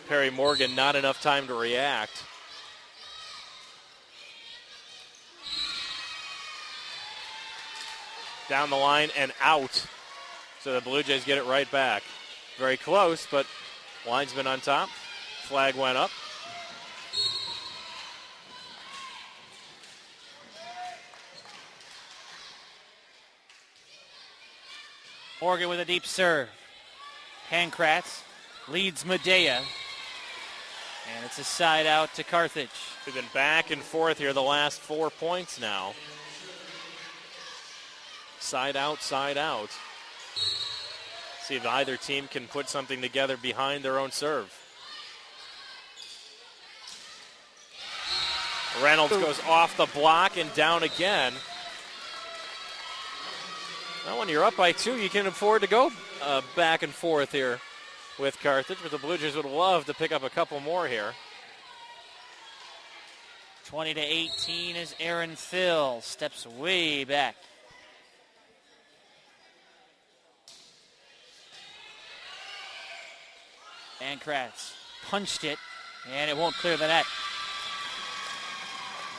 Perry Morgan not enough time to react. Down the line and out. So the Blue Jays get it right back. Very close, but linesman on top. Flag went up. Morgan with a deep serve. Pankratz leads Medea. And it's a side out to Carthage. We've been back and forth here the last 4 points now. Side out, side out. See if either team can put something together behind their own serve. Reynolds goes off the block and down again. Well, when you're up by 2, you can afford to go back and forth here with Carthage, but the Blue Jays would love to pick up a couple more here. 20-18 as Aaron Thill steps way back. Pankratz punched it, and it won't clear the net.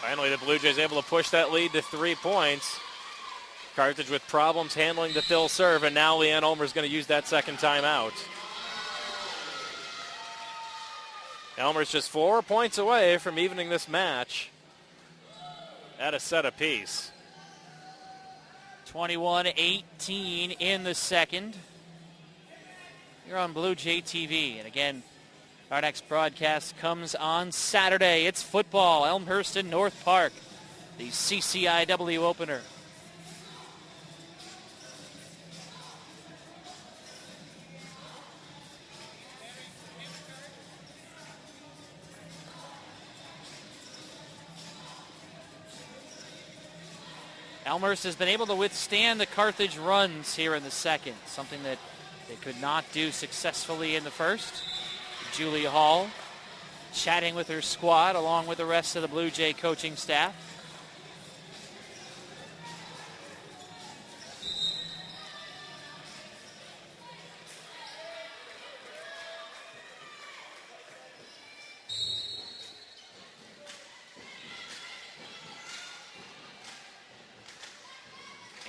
Finally, the Blue Jays able to push that lead to 3 points. Carthage with problems handling the Thill serve, and now Leanne Ulmer is going to use that second timeout. Elmer's just 4 points away from evening this match at a set apiece. 21-18 in the second. You're on Blue Jay TV. And again, Our next broadcast comes on Saturday. It's football, Elmhurst and North Park, the CCIW opener. Elmhurst has been able to withstand the Carthage runs here in the second, something that they could not do successfully in the first. Julia Hall chatting with her squad along with the rest of the Blue Jay coaching staff.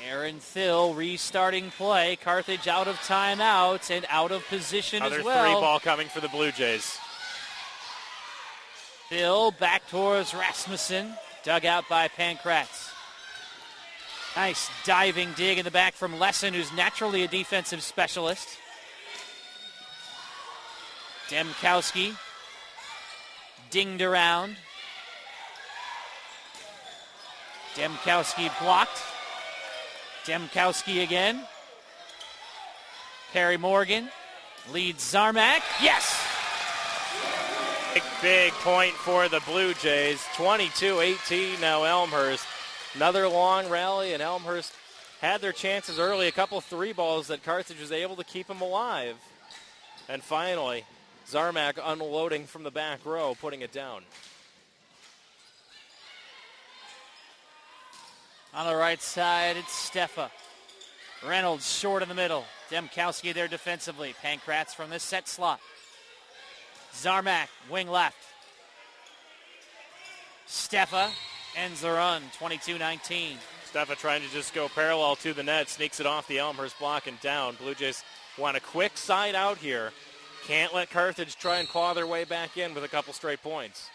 Aaron Thill restarting play. Carthage out of timeouts and out of position Another as well. three ball coming for the Blue Jays. Thill back towards Rasmussen. Dug out by Pankratz. Nice diving dig in the back from Lesson, who's naturally a defensive specialist. Demkowski dinged around. Demkowski blocked. Demkowski again. Perry Morgan leads Zarmak. Yes! Big point for the Blue Jays. 22-18 now Elmhurst. Another long rally, and Elmhurst had their chances early. A couple three balls that Carthage was able to keep them alive. And finally, Zarmak unloading from the back row, putting it down. On the right side, it's Steffa. Reynolds short in the middle. Demkowski there defensively. Pankratz from this set slot. Zarmak, wing left. Steffa ends the run, 22-19. Steffa trying to just go parallel to the net, sneaks it off the Elmhurst block and down. Blue Jays want a quick side out here. Can't let Carthage try and claw their way back in with a couple straight points.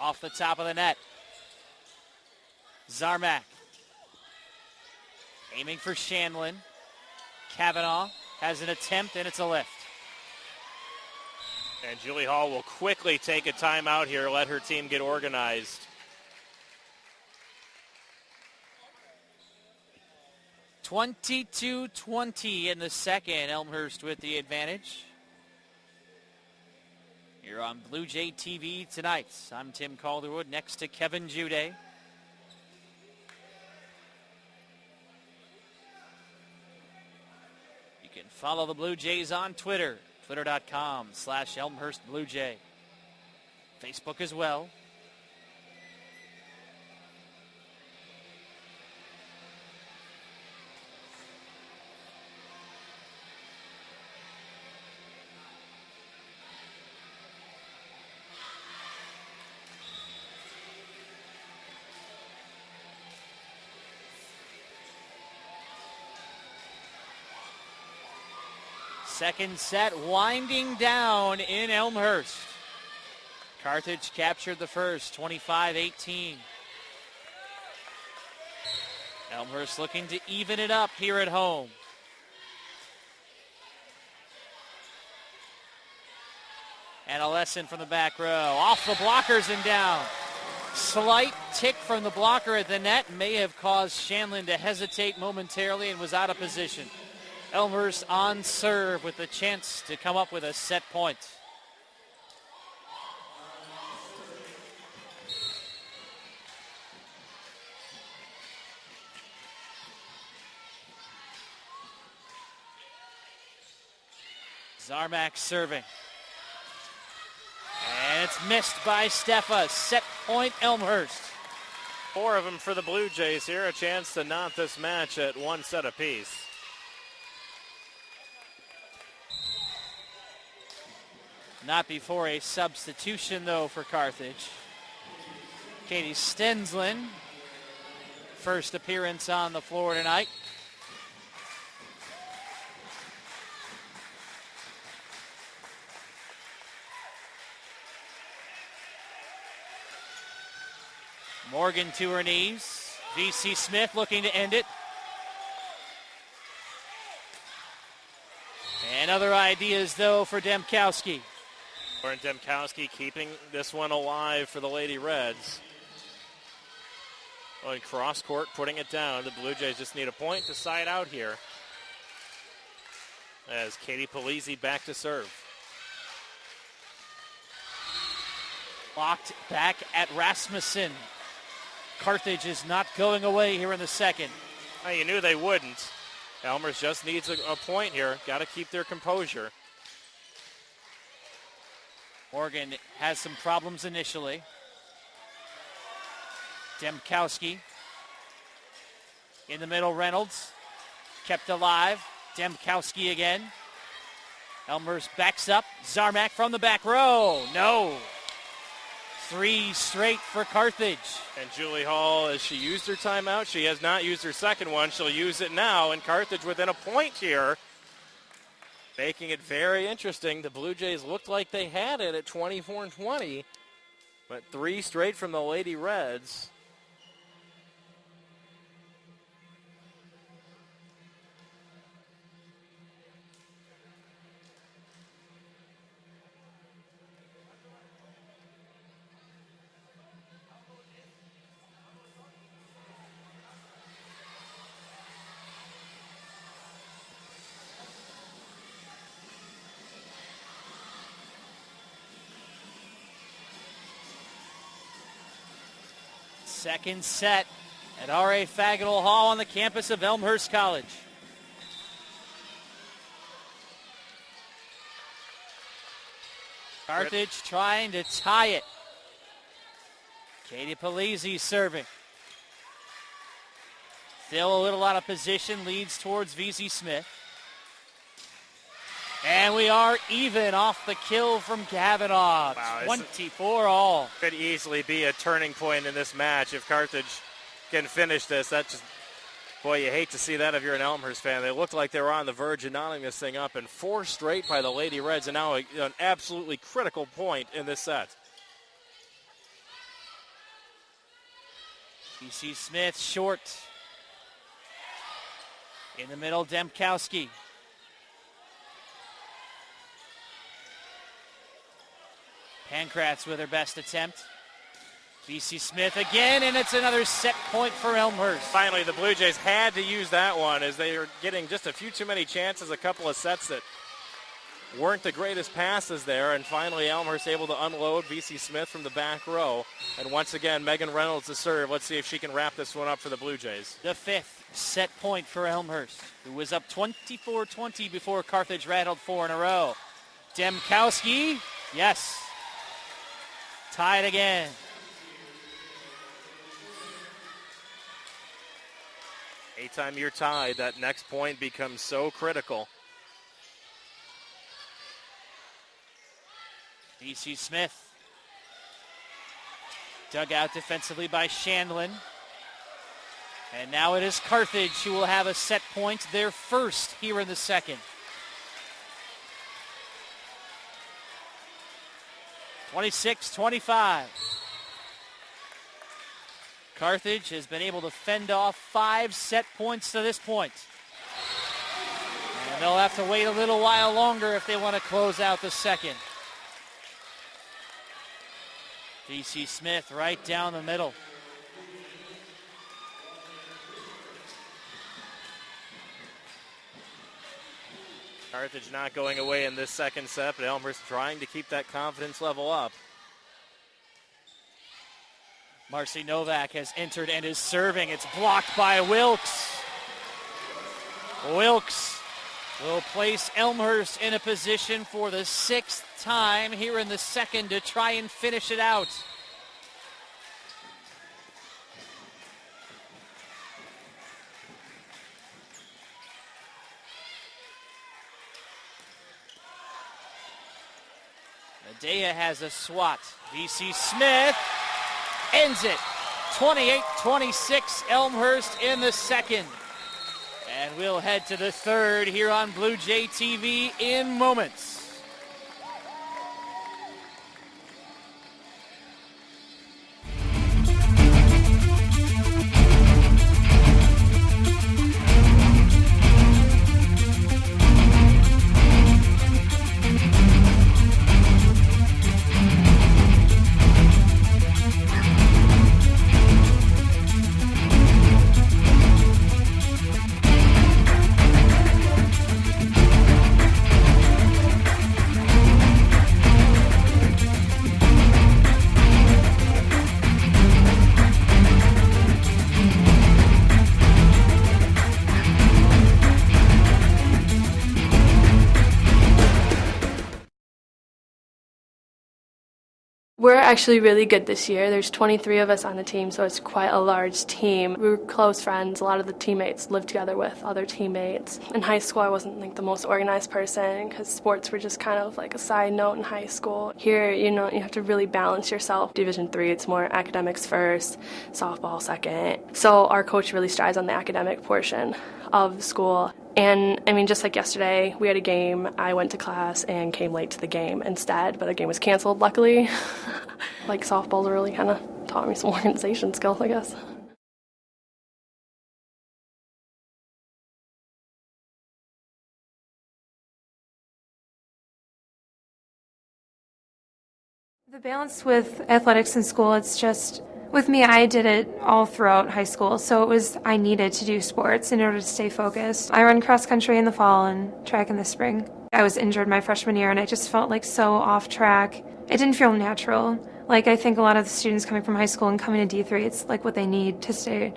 Off the top of the net. Zarmak. Aiming for Shanlin. Kavanaugh has an attempt, and it's a lift. And Julie Hall will quickly take a timeout here, let her team get organized. (22-20) in the second. Elmhurst with the advantage. You're on Blue Jay TV tonight. I'm Tim Calderwood next to Kevin Jude. You can follow the Blue Jays on Twitter, twitter.com/Elmhurst Blue Jay. Facebook as well. Second set winding down in Elmhurst. Carthage captured the first, 25-18. Elmhurst looking to even it up here at home. And a lesson from the back row. Off the blockers and down. Slight tick from the blocker at the net may have caused Shanlin to hesitate momentarily and was out of position. Elmhurst on serve with the chance to come up with a set point. Zarmak serving. And it's missed by Steffa. Set point Elmhurst. 4 of them for the Blue Jays here. A chance to knot this match at 1 set apiece. Not before a substitution, though, for Carthage. Katie Stenslin, first appearance on the floor tonight. Morgan to her knees. V.C. Smith looking to end it. And other ideas, though, for Demkowski. Lauren Demkowski keeping this one alive for the Lady Reds. Going cross court, putting it down. The Blue Jays just need a point to side out here. As Katie Polizzi back to serve. Locked back at Rasmussen. Carthage is not going away here in the second. Now, you knew they wouldn't. Elmhurst just needs a point here. Got to keep their composure. Morgan has some problems initially. Demkowski. In the middle, Reynolds. Kept alive. Demkowski again. Elmhurst backs up. Zarmak from the back row. No. 3 straight for Carthage. And Julie Hall, as she used her timeout, she has not used her second one. She'll use it now, and Carthage within a point here. Making it very interesting. The Blue Jays looked like they had it at 24-20, but 3 straight from the Lady Reds. Second set at R.A. Fagenal Hall on the campus of Elmhurst College. Carthage trying to tie it. Katie Polizzi serving. Still a little out of position, leads towards VZ Smith. And we are even off the kill from Kavanaugh. Wow, 24 all. Could easily be a turning point in this match if Carthage can finish this. That just, boy, you hate to see that if you're an Elmhurst fan. They looked like they were on the verge of knotting this thing up, and 4 straight by the Lady Reds, and now an absolutely critical point in this set. VC Smith short. In the middle, Demkowski. Pankratz with her best attempt. VC Smith again, and it's another set point for Elmhurst. Finally, the Blue Jays had to use that one as they were getting just a few too many chances, a couple of sets that weren't the greatest passes there, and finally Elmhurst able to unload VC Smith from the back row. And once again, Megan Reynolds to serve. Let's see if she can wrap this one up for the Blue Jays. The 5th set point for Elmhurst, who was up 24-20 before Carthage rattled 4 in a row. Demkowski, yes. Tied again. Anytime you're tied, that next point becomes so critical. VC Smith. Dug out defensively by Shandlin. And now it is Carthage who will have a set point, their first here in the second. 26-25. Carthage has been able to fend off 5 set points to this point. And they'll have to wait a little while longer if they want to close out the second. VC Smith right down the middle. Carthage not going away in this second set, but Elmhurst trying to keep that confidence level up. Marcy Novak has entered and is serving. It's blocked by Wilkes. Wilkes will place Elmhurst in a position for the 6th time here in the second to try and finish it out. Medea has a swat. VC Smith ends it. 28-26, Elmhurst in the second. And we'll head to the third here on Blue Jay TV in moments. We're actually really good this year. There's 23 of us on the team, so it's quite a large team. We were close friends. A lot of the teammates lived together with other teammates. In high school, I wasn't like the most organized person because sports were just kind of like a side note in high school. Here, you have to really balance yourself. Division III, it's more academics first, softball second. So our coach really strives on the academic portion of the school. And I mean, just like yesterday, we had a game. I went to class and came late to the game instead, but the game was canceled, luckily. Like softball really kind of taught me some organization skills, I guess. The balance with athletics in school, it's just, with me, I did it all throughout high school, so I needed to do sports in order to stay focused. I run cross country in the fall and track in the spring. I was injured my freshman year and I just felt like so off track. It didn't feel natural. Like I think a lot of the students coming from high school and coming to D3, it's like what they need to stay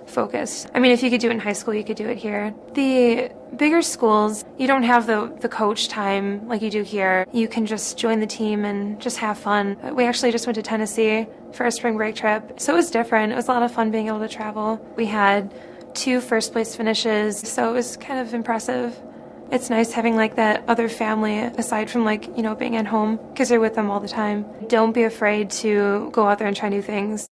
focused. I mean, if you could do it in high school, you could do it here. The bigger schools, you don't have the coach time like you do here. You can just join the team and just have fun. We actually just went to Tennessee for a spring break trip, so it was different. It was a lot of fun being able to travel. We had 2 first place finishes, so it was kind of impressive. It's nice having like that other family aside from like, being at home because you're with them all the time. Don't be afraid to go out there and try new things.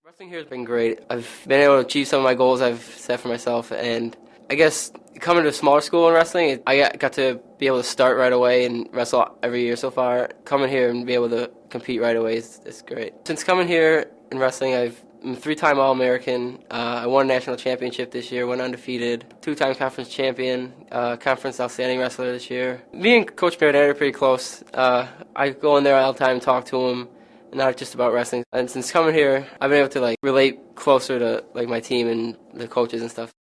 Wrestling here has been great. I've been able to achieve some of my goals I've set for myself, and I guess coming to a smaller school in wrestling, I got to be able to start right away and wrestle every year so far. Coming here and be able to compete right away is great. Since coming here in wrestling, I'm a 3-time All-American. I won a national championship this year, went undefeated. 2-time conference champion, conference outstanding wrestler this year. Me and Coach Marinette are pretty close. I go in there all the time and talk to him. Not just about wrestling. And since coming here, I've been able to relate closer to my team and the coaches and stuff.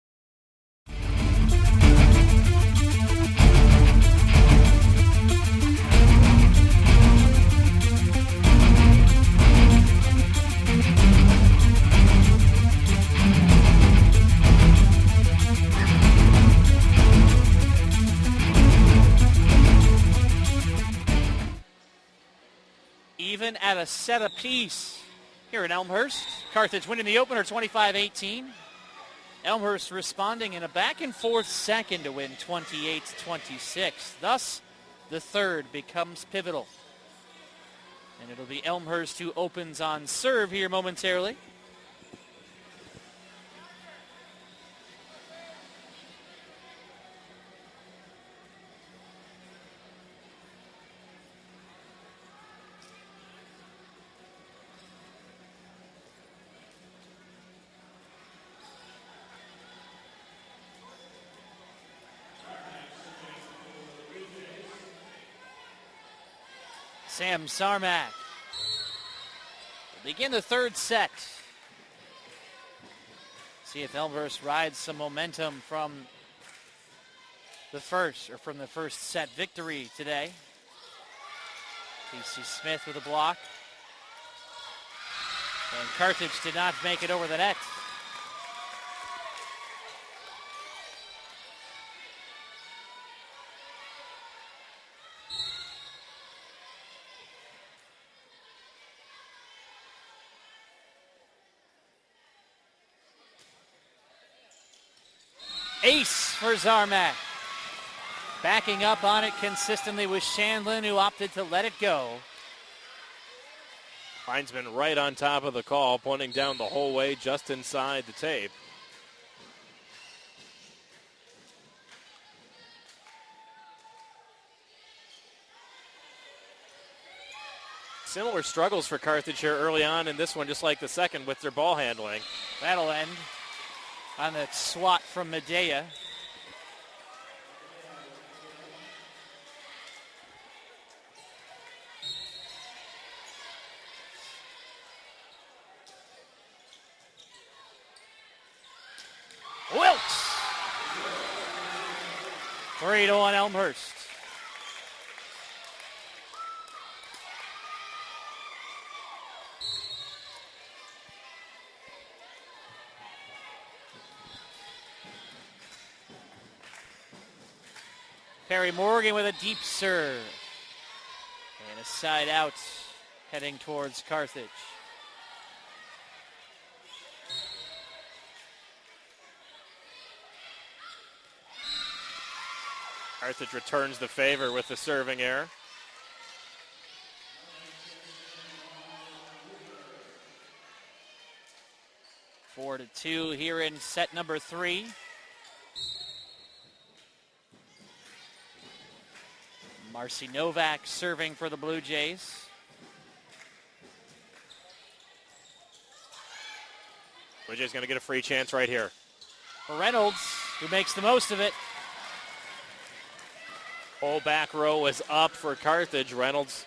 Even at a set apiece here in Elmhurst. Carthage winning the opener 25-18. Elmhurst responding in a back-and-forth second to win 28-26. Thus, the third becomes pivotal. And it'll be Elmhurst who opens on serve here momentarily. Sam Sarmak will begin the third set. See if Elmhurst rides some momentum from the first set victory today. Casey Smith with a block. And Carthage did not make it over the net. Ace for Zarmak. Backing up on it consistently was Shandlin, who opted to let it go. Linesman right on top of the call, pointing down the whole way just inside the tape. Similar struggles for Carthage here early on in this one, just like the second with their ball handling. That'll end on that swat from Medea. Wilkes! 3-1 Elmhurst. Perry Morgan with a deep serve. And a side out heading towards Carthage. Carthage returns the favor with the serving error. Four to 2 here in set number 3. Marcy Novak serving for the Blue Jays. Blue Jays going to get a free chance right here. For Reynolds, who makes the most of it. Whole back row is up for Carthage. Reynolds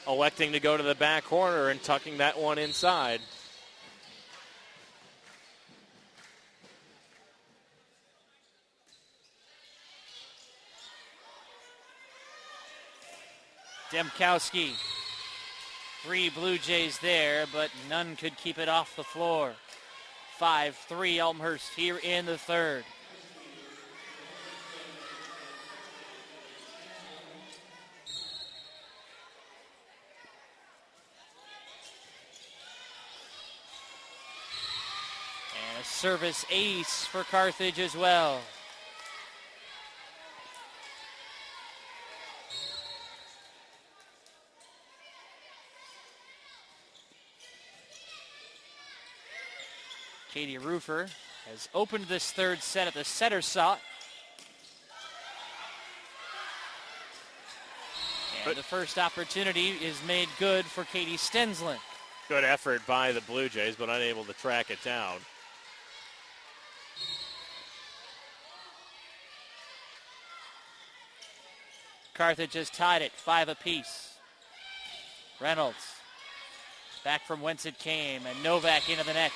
electing to go to the back corner and tucking that one inside. Demkowski. 3 Blue Jays there, but none could keep it off the floor. 5-3 Elmhurst here in the third. And a service ace for Carthage as well. Katie Rufer has opened this third set at the center slot. And the first opportunity is made good for Katie Stensland. Good effort by the Blue Jays, but unable to track it down. Carthage has tied it 5 apiece. Reynolds back from whence it came, and Novak into the net.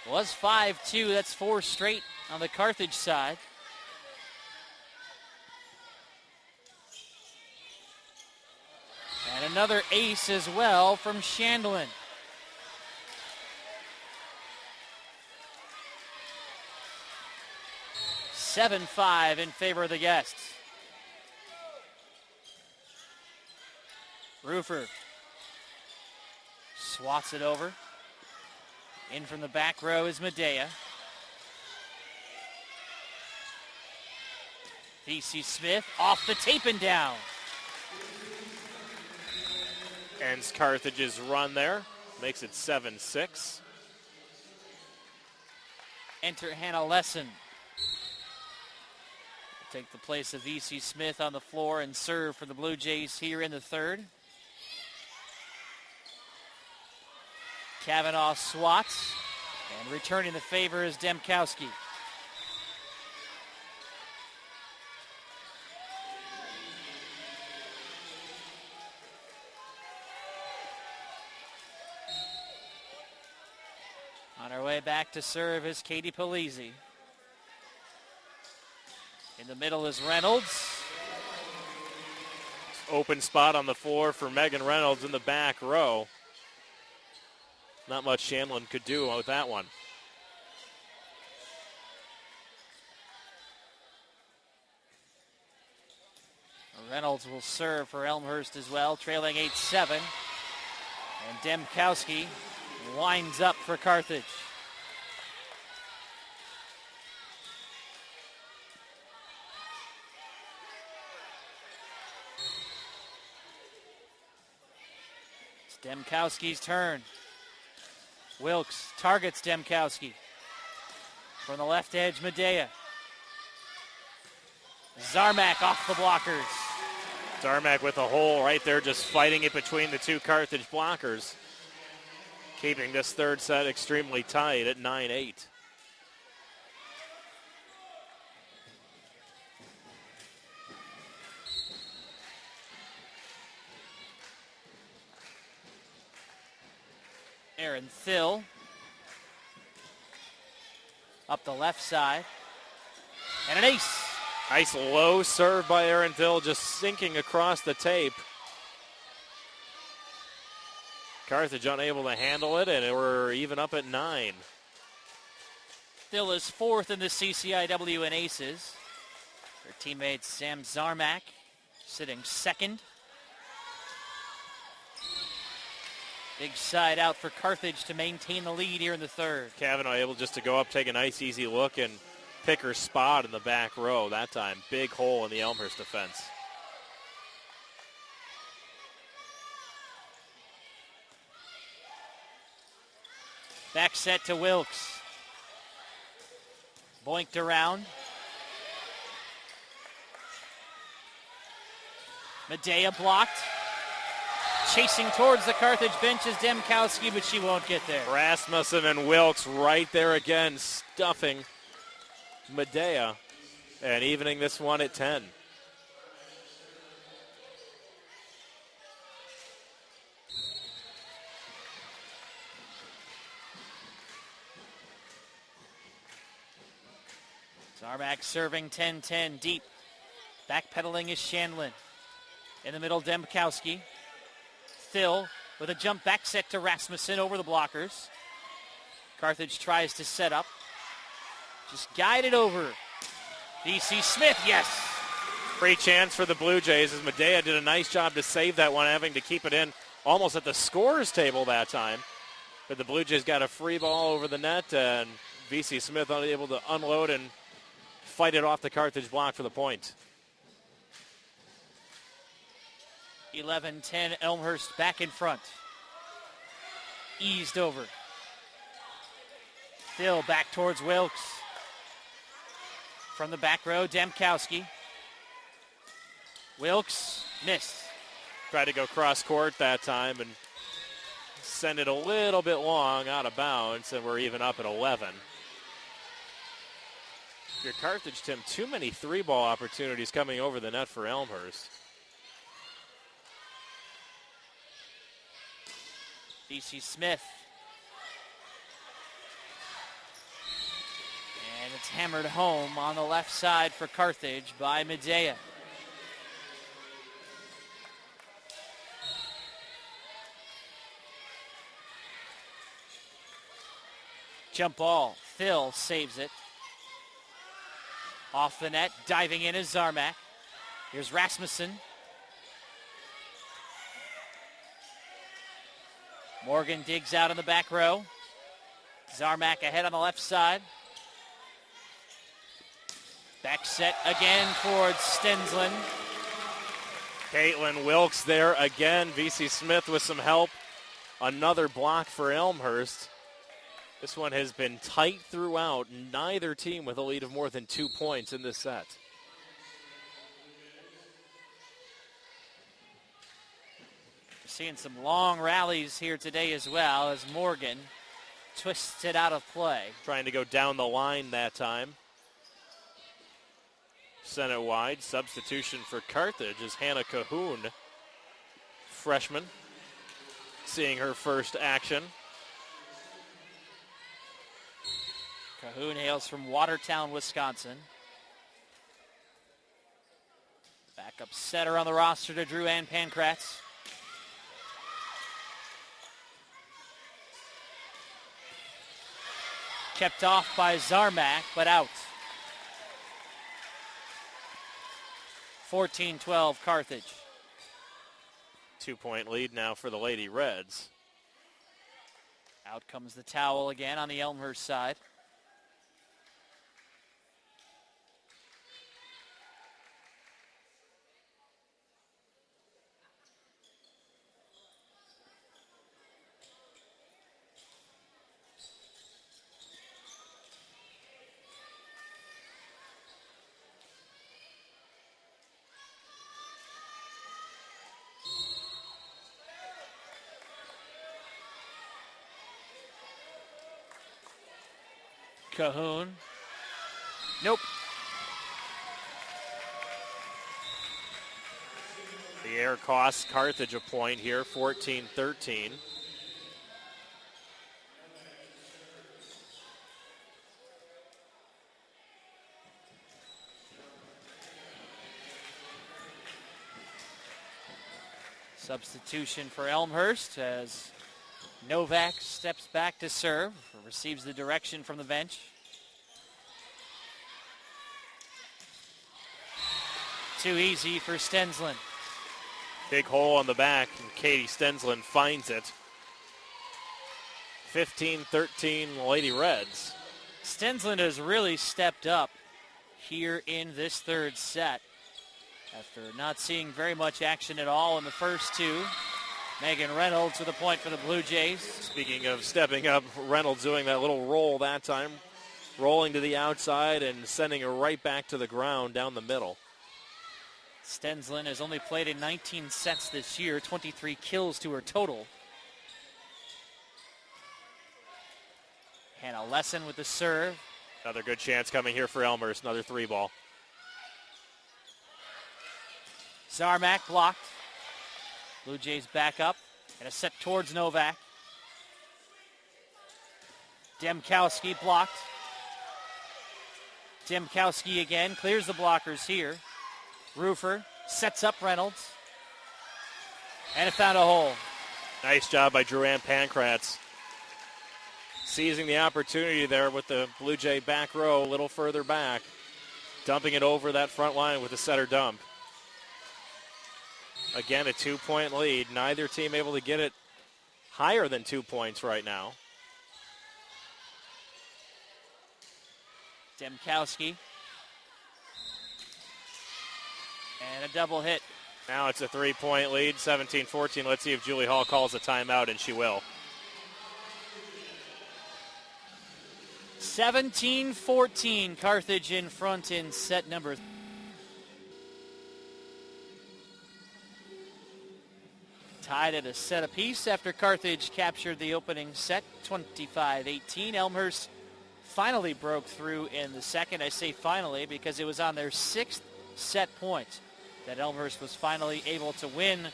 Was 5-2, that's 4 straight on the Carthage side. And another ace as well from Chandlin. 7-5 in favor of the guests. Rufer swats it over. In from the back row is Medea. V.C. Smith off the tape and down. Ends Carthage's run there. Makes it 7-6. Enter Hannah Lesson. Take the place of V.C. Smith on the floor and serve for the Blue Jays here in the third. Kavanaugh swats, and returning the favor is Demkowski. On our way back to serve is Katie Polizzi. In the middle is Reynolds. Open spot on the floor for Megan Reynolds in the back row. Not much Chandlin could do with that one. Reynolds will serve for Elmhurst as well, trailing 8-7. And Demkowski winds up for Carthage. It's Demkowski's turn. Wilkes targets Demkowski. From the left edge, Medea. Zarmak off the blockers. Zarmak with a hole right there, just fighting it between the two Carthage blockers. Keeping this third set extremely tight at 9-8. Aaron Thill up the left side. And an ace. Nice low serve by Aaron Thill, just sinking across the tape. Carthage unable to handle it, and we're even up at 9. Still is fourth in the CCIW in aces. Her teammate Sam Zarmak sitting second. Big side out for Carthage to maintain the lead here in the third. Kavanaugh able just to go up, take a nice easy look, and pick her spot in the back row that time. Big hole in the Elmhurst defense. Back set to Wilkes. Boinked around. Medea blocked. Chasing towards the Carthage bench is Demkowski, but she won't get there. Rasmussen and Wilkes right there again, stuffing Medea and evening this one at 10. Zarmak serving 10-10 deep. Backpedaling is Shanlin. In the middle, Demkowski. Thill with a jump back set to Rasmussen over the blockers. Carthage tries to set up. Just guided over. V.C. Smith, yes. Free chance for the Blue Jays as Medea did a nice job to save that one, having to keep it in almost at the scorer's table that time. But the Blue Jays got a free ball over the net, and V.C. Smith unable to unload and fight it off the Carthage block for the point. 11-10, Elmhurst back in front. Eased over. Thill back towards Wilkes. From the back row, Demkowski. Wilkes missed. Tried to go cross court that time and send it a little bit long out of bounds, and we're even up at 11. Your Carthage, Tim, too many three-ball opportunities coming over the net for Elmhurst. V.C. Smith. And it's hammered home on the left side for Carthage by Medea. Jump ball. Thill saves it. Off the net, diving in is Zarmak. Here's Rasmussen. Morgan digs out in the back row. Zarmak ahead on the left side. Back set again towards Stensland. Caitlin Wilkes there again. V.C. Smith with some help. Another block for Elmhurst. This one has been tight throughout. Neither team with a lead of more than 2 points in this set. Seeing some long rallies here today as well as Morgan twists it out of play. Trying to go down the line that time. Sent it wide. Substitution for Carthage is Hannah Cahoon, freshman, seeing her first action. Cahoon hails from Watertown, Wisconsin. Backup setter on the roster to Drew Ann Pankratz. Kept off by Zarmak, but out. 14-12 Carthage. 2-point lead now for the Lady Reds. Out comes the towel again on the Elmhurst side. Cahoon. Nope. The air costs Carthage a point here, 14-13. Substitution for Elmhurst as Novak steps back to serve, receives the direction from the bench. Too easy for Stensland. Big hole on the back, and Katie Stensland finds it. 15-13 Lady Reds. Stensland has really stepped up here in this third set after not seeing very much action at all in the first two. Megan Reynolds with a point for the Blue Jays. Speaking of stepping up, Reynolds doing that little roll that time, rolling to the outside and sending her right back to the ground down the middle. Stensland has only played in 19 sets this year, 23 kills to her total. Hannah Lesson with the serve. Another good chance coming here for Elmhurst, another 3-ball. Zarmak blocked. Blue Jays back up and a set towards Novak. Demkowski blocked. Demkowski again clears the blockers here. Rufer sets up Reynolds. And it found a hole. Nice job by Drew-Ann Pankratz. Seizing the opportunity there with the Blue Jay back row a little further back. Dumping it over that front line with a setter dump. Again, a 2-point lead. Neither team able to get it higher than 2 points right now. Demkowski. And a double hit. Now it's a 3-point lead, 17-14. Let's see if Julie Hall calls a timeout, and she will. 17-14, Carthage in front in set number 3. Tied at a set apiece after Carthage captured the opening set, 25-18. Elmhurst finally broke through in the second. I say finally because it was on their 6th set point that Elmhurst was finally able to win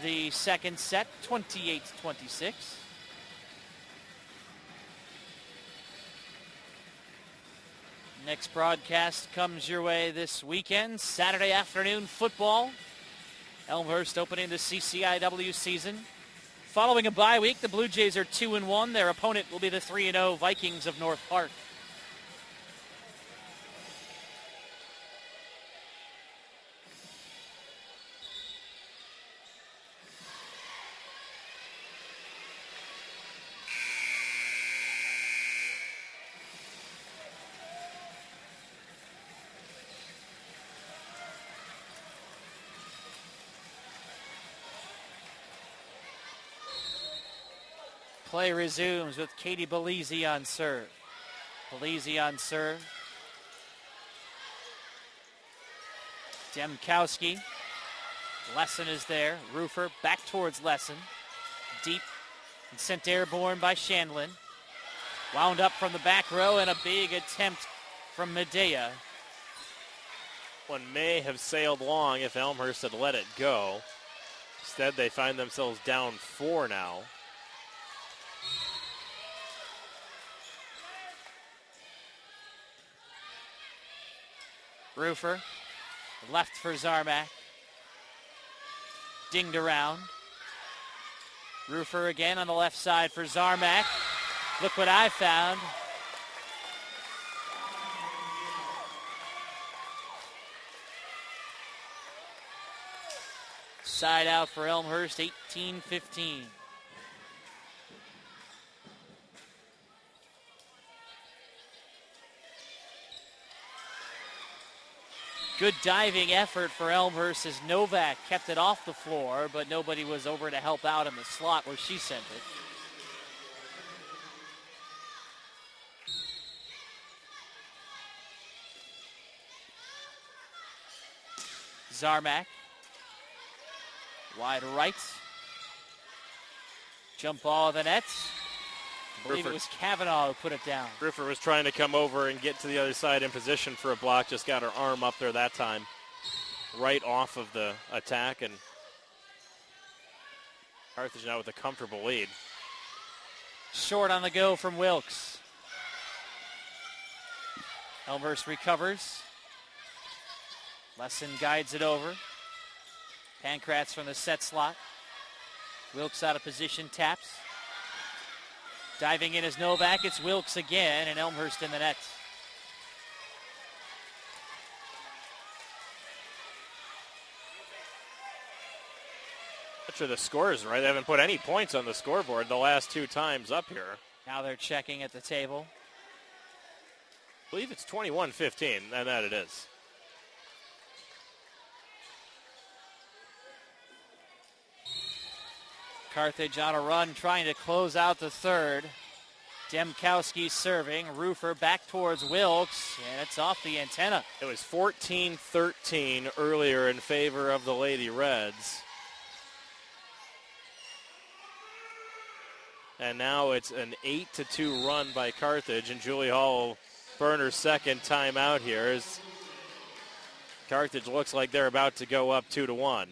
the second set, 28-26. Next broadcast comes your way this weekend, Saturday afternoon football. Elmhurst opening the CCIW season. Following a bye week, the Blue Jays are 2-1. Their opponent will be the 3-0 Vikings of North Park. Play resumes with Katie Belize on serve. Belize on serve. Demkowski. Lesson is there. Rufer back towards Lesson. Deep and sent airborne by Shandlin. Wound up from the back row and a big attempt from Medea. One may have sailed long if Elmhurst had let it go. Instead, they find themselves down 4 now. Rufer, left for Zarmak. Dinged around. Rufer again on the left side for Zarmak. Look what I found. Side out for Elmhurst, 18-15. Good diving effort for Elmhurst as Novak kept it off the floor, but nobody was over to help out in the slot where she sent it. Zarmak. Wide right. Jump ball of the net. I believe it was Kavanaugh who put it down. Ruffer was trying to come over and get to the other side in position for a block. Just got her arm up there that time. Right off of the attack. And Carthage now with a comfortable lead. Short on the go from Wilkes. Elmhurst recovers. Lesson guides it over. Pankratz from the set slot. Wilkes out of position, taps. Diving in is Novak. It's Wilkes again, and Elmhurst in the net. Not sure the score is right. They haven't put any points on the scoreboard the last 2 times up here. Now they're checking at the table. I believe it's 21-15, and that it is. Carthage on a run, trying to close out the third. Demkowski serving. Roofer back towards Wilkes, and it's off the antenna. It was 14-13 earlier in favor of the Lady Reds. And now it's an 8-2 run by Carthage, and Julie Hall will burn her second timeout here as Carthage looks like they're about to go up 2-1.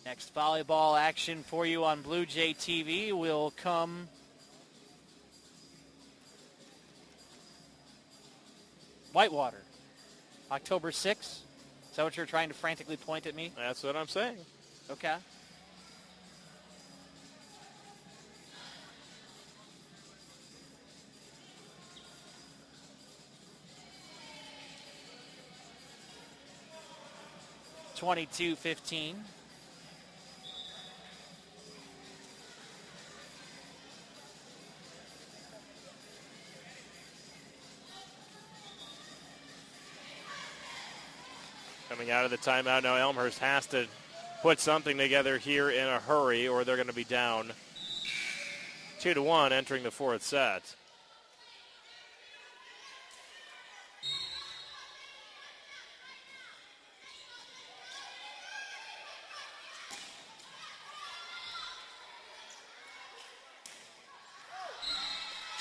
Next volleyball action for you on Blue Jay TV will come Whitewater, October 6th. Is that what you're trying to frantically point at me? That's what I'm saying. Okay. (22-15). Coming out of the timeout now, Elmhurst has to put something together here in a hurry or they're going to be down 2-1 entering the fourth set.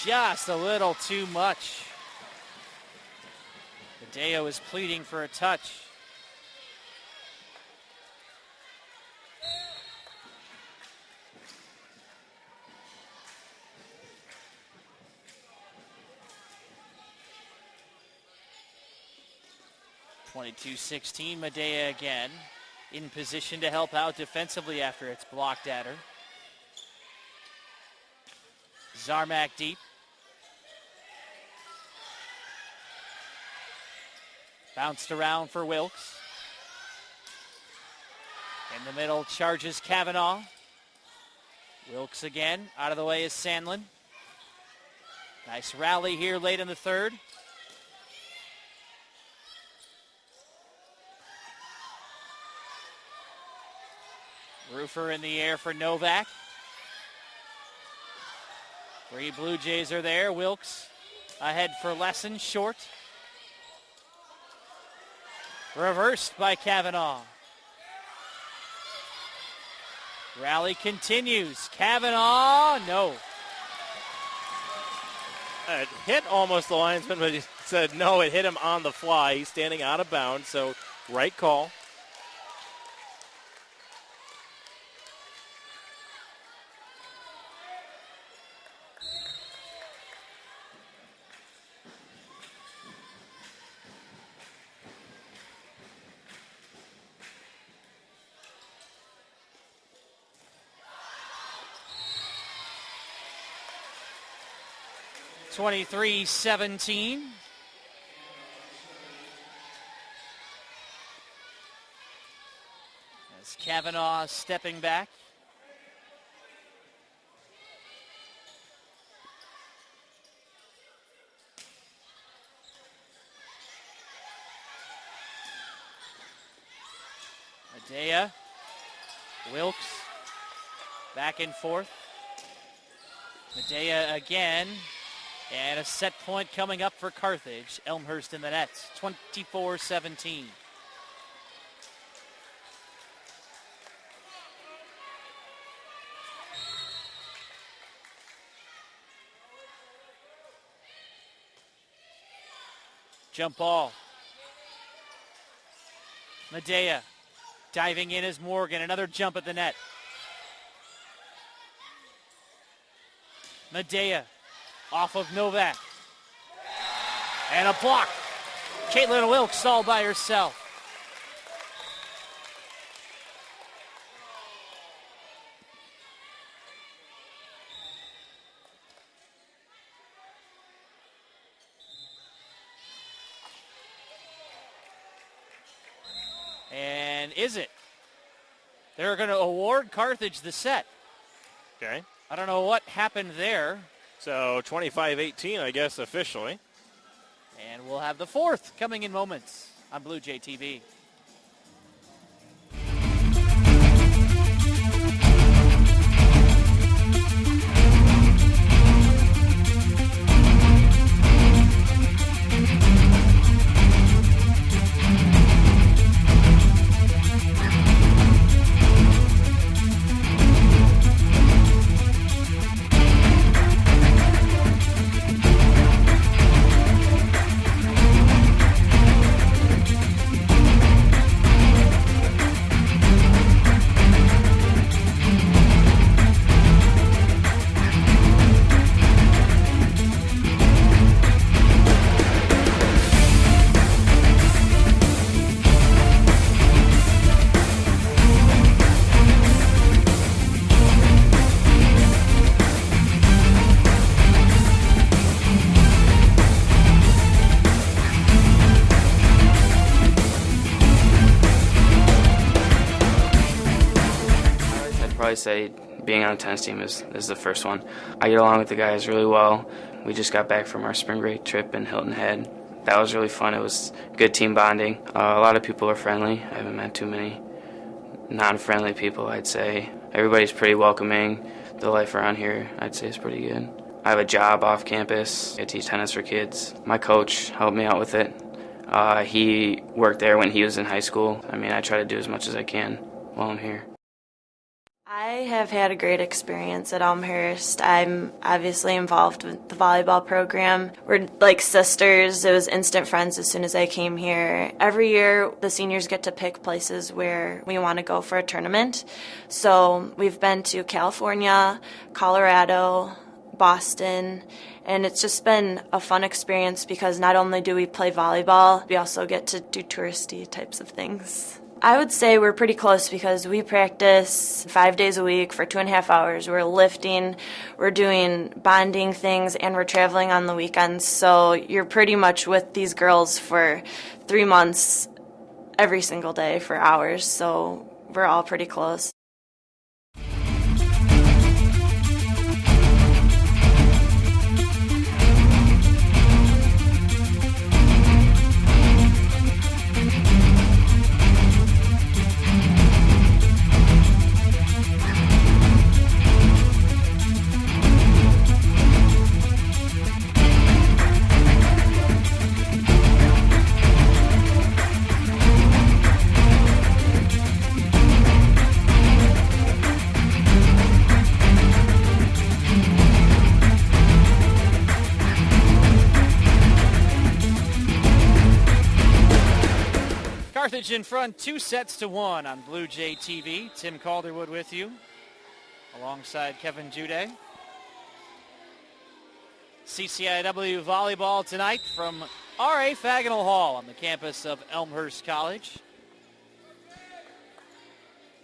Just a little too much. Hideo is pleading for a touch. (22-16), Medea again in position to help out defensively after it's blocked at her. Zarmak deep. Bounced around for Wilkes. In the middle charges Kavanaugh. Wilkes again. Out of the way is Sandlin. Nice rally here late in the third. Roofer in the air for Novak. 3 Blue Jays are there. Wilkes ahead for Lesson, short. Reversed by Kavanaugh. Rally continues. Kavanaugh, no. It hit almost the linesman, but he said no, it hit him on the fly. He's standing out of bounds, so right call. (23-17). As Kavanaugh stepping back. Medea, Wilkes, back and forth. Medea again. And a set point coming up for Carthage. Elmhurst in the nets, 24-17. Jump ball. Medea diving in as Morgan. Another jump at the net. Medea off of Novak. And a block. Caitlin Wilkes all by herself. And is it? They're going to award Carthage the set. Okay. I don't know what happened there. So 25-18, I guess, officially. And we'll have the fourth coming in moments on Blue Jay TV. Probably say being on the tennis team is the first one. I get along with the guys really well. We just got back from our spring break trip in Hilton Head. That was really fun. It was good team bonding. A lot of people are friendly. I haven't met too many non-friendly people, I'd say. Everybody's pretty welcoming. The life around here, I'd say, is pretty good. I have a job off campus. I teach tennis for kids. My coach helped me out with it. He worked there when he was in high school. I mean, I try to do as much as I can while I'm here. I have had a great experience at Elmhurst. I'm obviously involved with the volleyball program. We're like sisters. It was instant friends as soon as I came here. Every year, the seniors get to pick places where we want to go for a tournament. So we've been to California, Colorado, Boston, and it's just been a fun experience because not only do we play volleyball, we also get to do touristy types of things. I would say we're pretty close because we practice 5 days a week for 2.5 hours. We're lifting, we're doing bonding things, and we're traveling on the weekends. So you're pretty much with these girls for 3 months every single day for hours. So we're all pretty close. Carthage in front 2-1 on Blue Jay TV. Tim Calderwood with you, alongside Kevin Jude. CCIW volleyball tonight from R.A. Faginal Hall on the campus of Elmhurst College.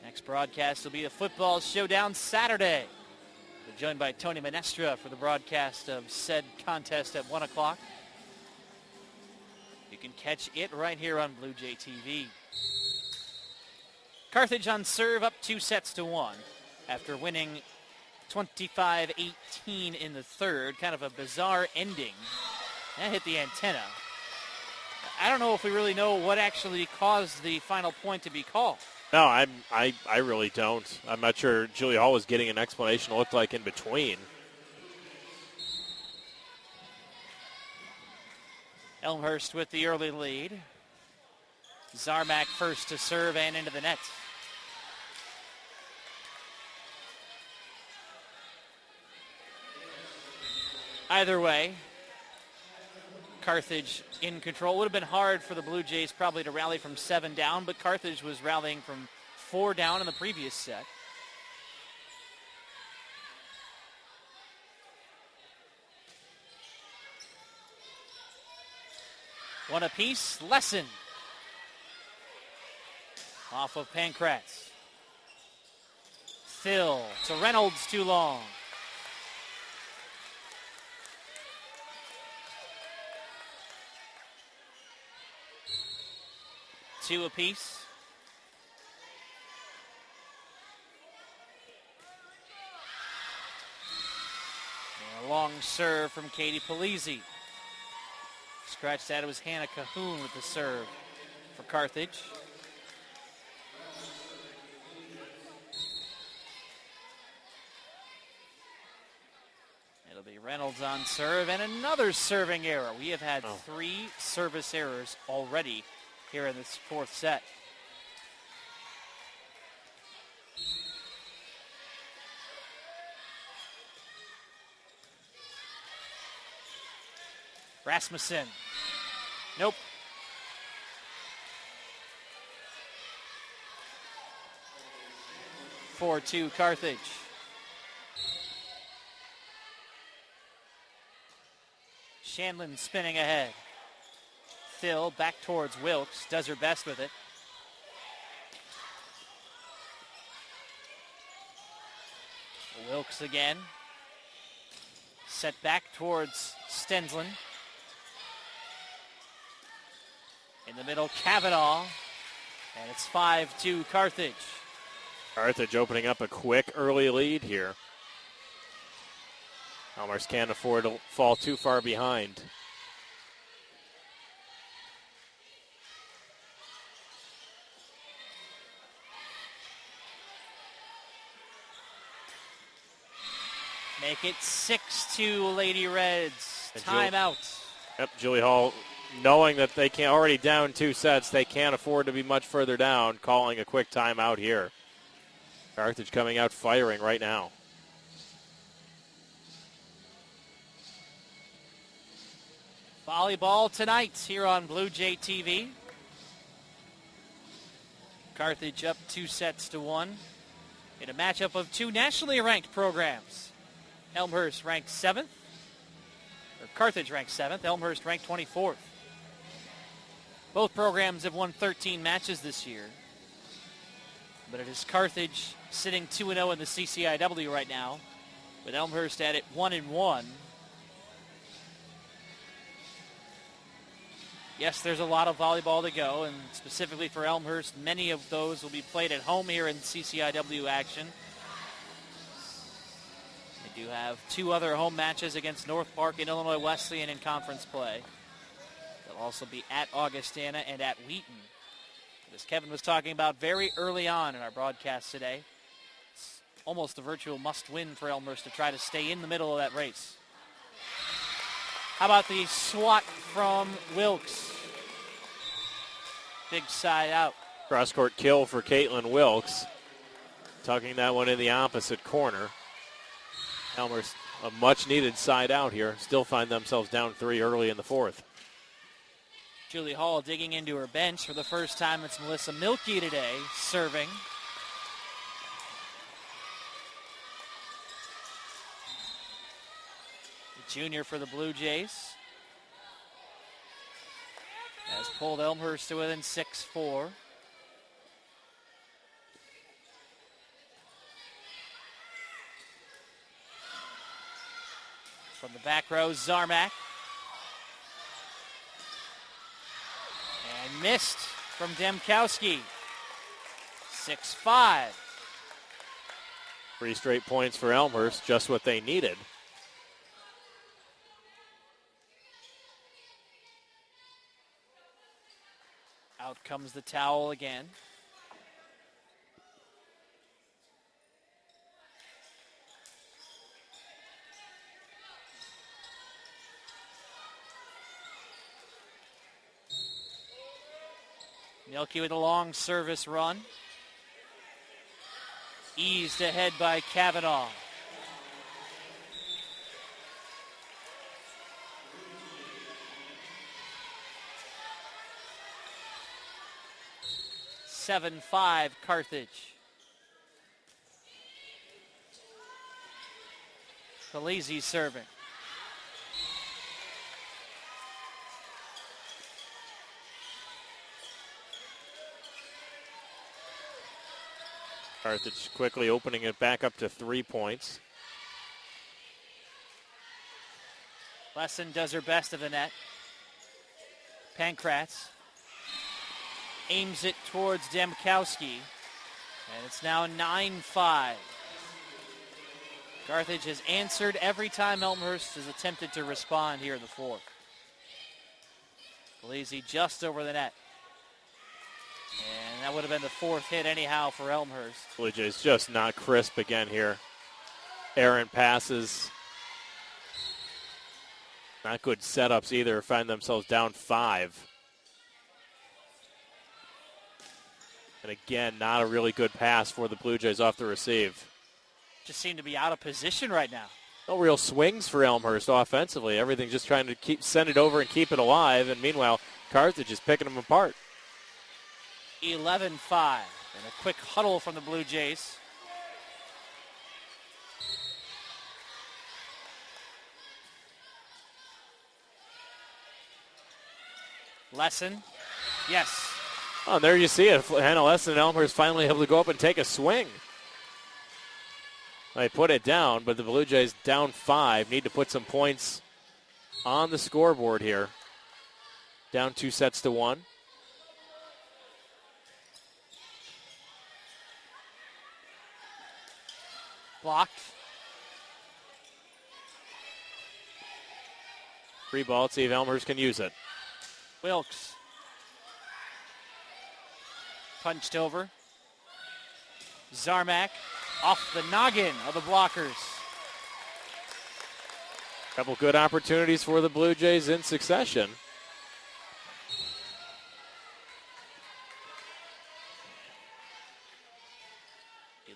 Next broadcast will be a football showdown Saturday. We're joined by Tony Menestra for the broadcast of said contest at 1 o'clock. You can catch it right here on Blue Jay TV. Carthage on serve up 2-1 after winning 25-18 in the third. Kind of a bizarre ending. That hit the antenna. I don't know if we really know what actually caused the final point to be called. No, I really don't. I'm not sure Julie Hall was getting an explanation. It looked like in between. Elmhurst with the early lead. Zarmak first to serve and into the net. Either way, Carthage in control. Would have been hard for the Blue Jays probably to rally from 7 down, but Carthage was rallying from 4 down in the previous set. One apiece, Lesson. Off of Pankratz. Phil to Reynolds, too long. Two apiece. Long serve from Katie Polizzi. Scratched that, it was Hannah Cahoon with the serve for Carthage. It'll be Reynolds on serve and another serving error. We have had 3 service errors already here in this fourth set. Rasmussen. Nope. (4-2) Carthage. Shandlin spinning ahead. Thill back towards Wilkes. Does her best with it. Wilkes again. Set back towards Stensland. In the middle, Kavanaugh. And it's 5-2 Carthage. Carthage opening up a quick early lead here. Elmhurst can't afford to fall too far behind. Make it 6-2 Lady Reds. Timeout. Yep, Julie Hall, knowing that they can already down 2 sets, they can't afford to be much further down, calling a quick timeout here. Carthage coming out firing right now. Volleyball tonight here on Blue Jay TV. Carthage up 2-1 in a matchup of 2 nationally ranked programs. Elmhurst ranked 7th, or Carthage ranked 7th, Elmhurst ranked 24th. Both programs have won 13 matches this year, but it is Carthage sitting 2-0 in the CCIW right now, with Elmhurst at it 1-1. Yes, there's a lot of volleyball to go, and specifically for Elmhurst, many of those will be played at home here in CCIW action. They do have 2 other home matches against North Park and Illinois Wesleyan in conference play. They'll also be at Augustana and at Wheaton. As Kevin was talking about very early on in our broadcast today, it's almost a virtual must-win for Elmhurst to try to stay in the middle of that race. How about the swat from Wilkes? Big side out. Cross-court kill for Caitlin Wilkes. Tucking that one in the opposite corner. Elmhurst, a much-needed side out here. Still find themselves down 3 early in the fourth. Julie Hall digging into her bench for the first time. It's Melissa Milkey today, serving. The junior for the Blue Jays has pulled Elmhurst to within 6-4. From the back row, Zarmak. And missed from Demkowski. 6-5. 3 straight points for Elmhurst, just what they needed. Out comes the towel again. Milky with a long service run. Eased ahead by Kavanaugh. Seven 5 Carthage. Polizzi serving. Carthage quickly opening it back up to 3 points. Lesson does her best of the net. Pankratz aims it towards Demkowski, and it's now 9-5. Carthage has answered every time Elmhurst has attempted to respond here in the fourth. Polizzi just over the net. And that would have been the fourth hit anyhow for Elmhurst. Blue Jays just not crisp again here. Errant passes. Not good setups either. Find themselves down 5. And again, not a really good pass for the Blue Jays off the receive. Just seem to be out of position right now. No real swings for Elmhurst offensively. Everything's just trying to send it over and keep it alive. And meanwhile, Carthage is picking them apart. 11-5. And a quick huddle from the Blue Jays. Lesson. Yes. Oh, and there you see it. Hannah Lesson and Elmhurst finally able to go up and take a swing. They put it down, but the Blue Jays down 5. Need to put some points on the scoreboard here. Down 2-1. Blocked. Free ball. Let's see if Elmhurst can use it. Wilkes. Punched over. Zarmak off the noggin of the blockers. Couple good opportunities for the Blue Jays in succession.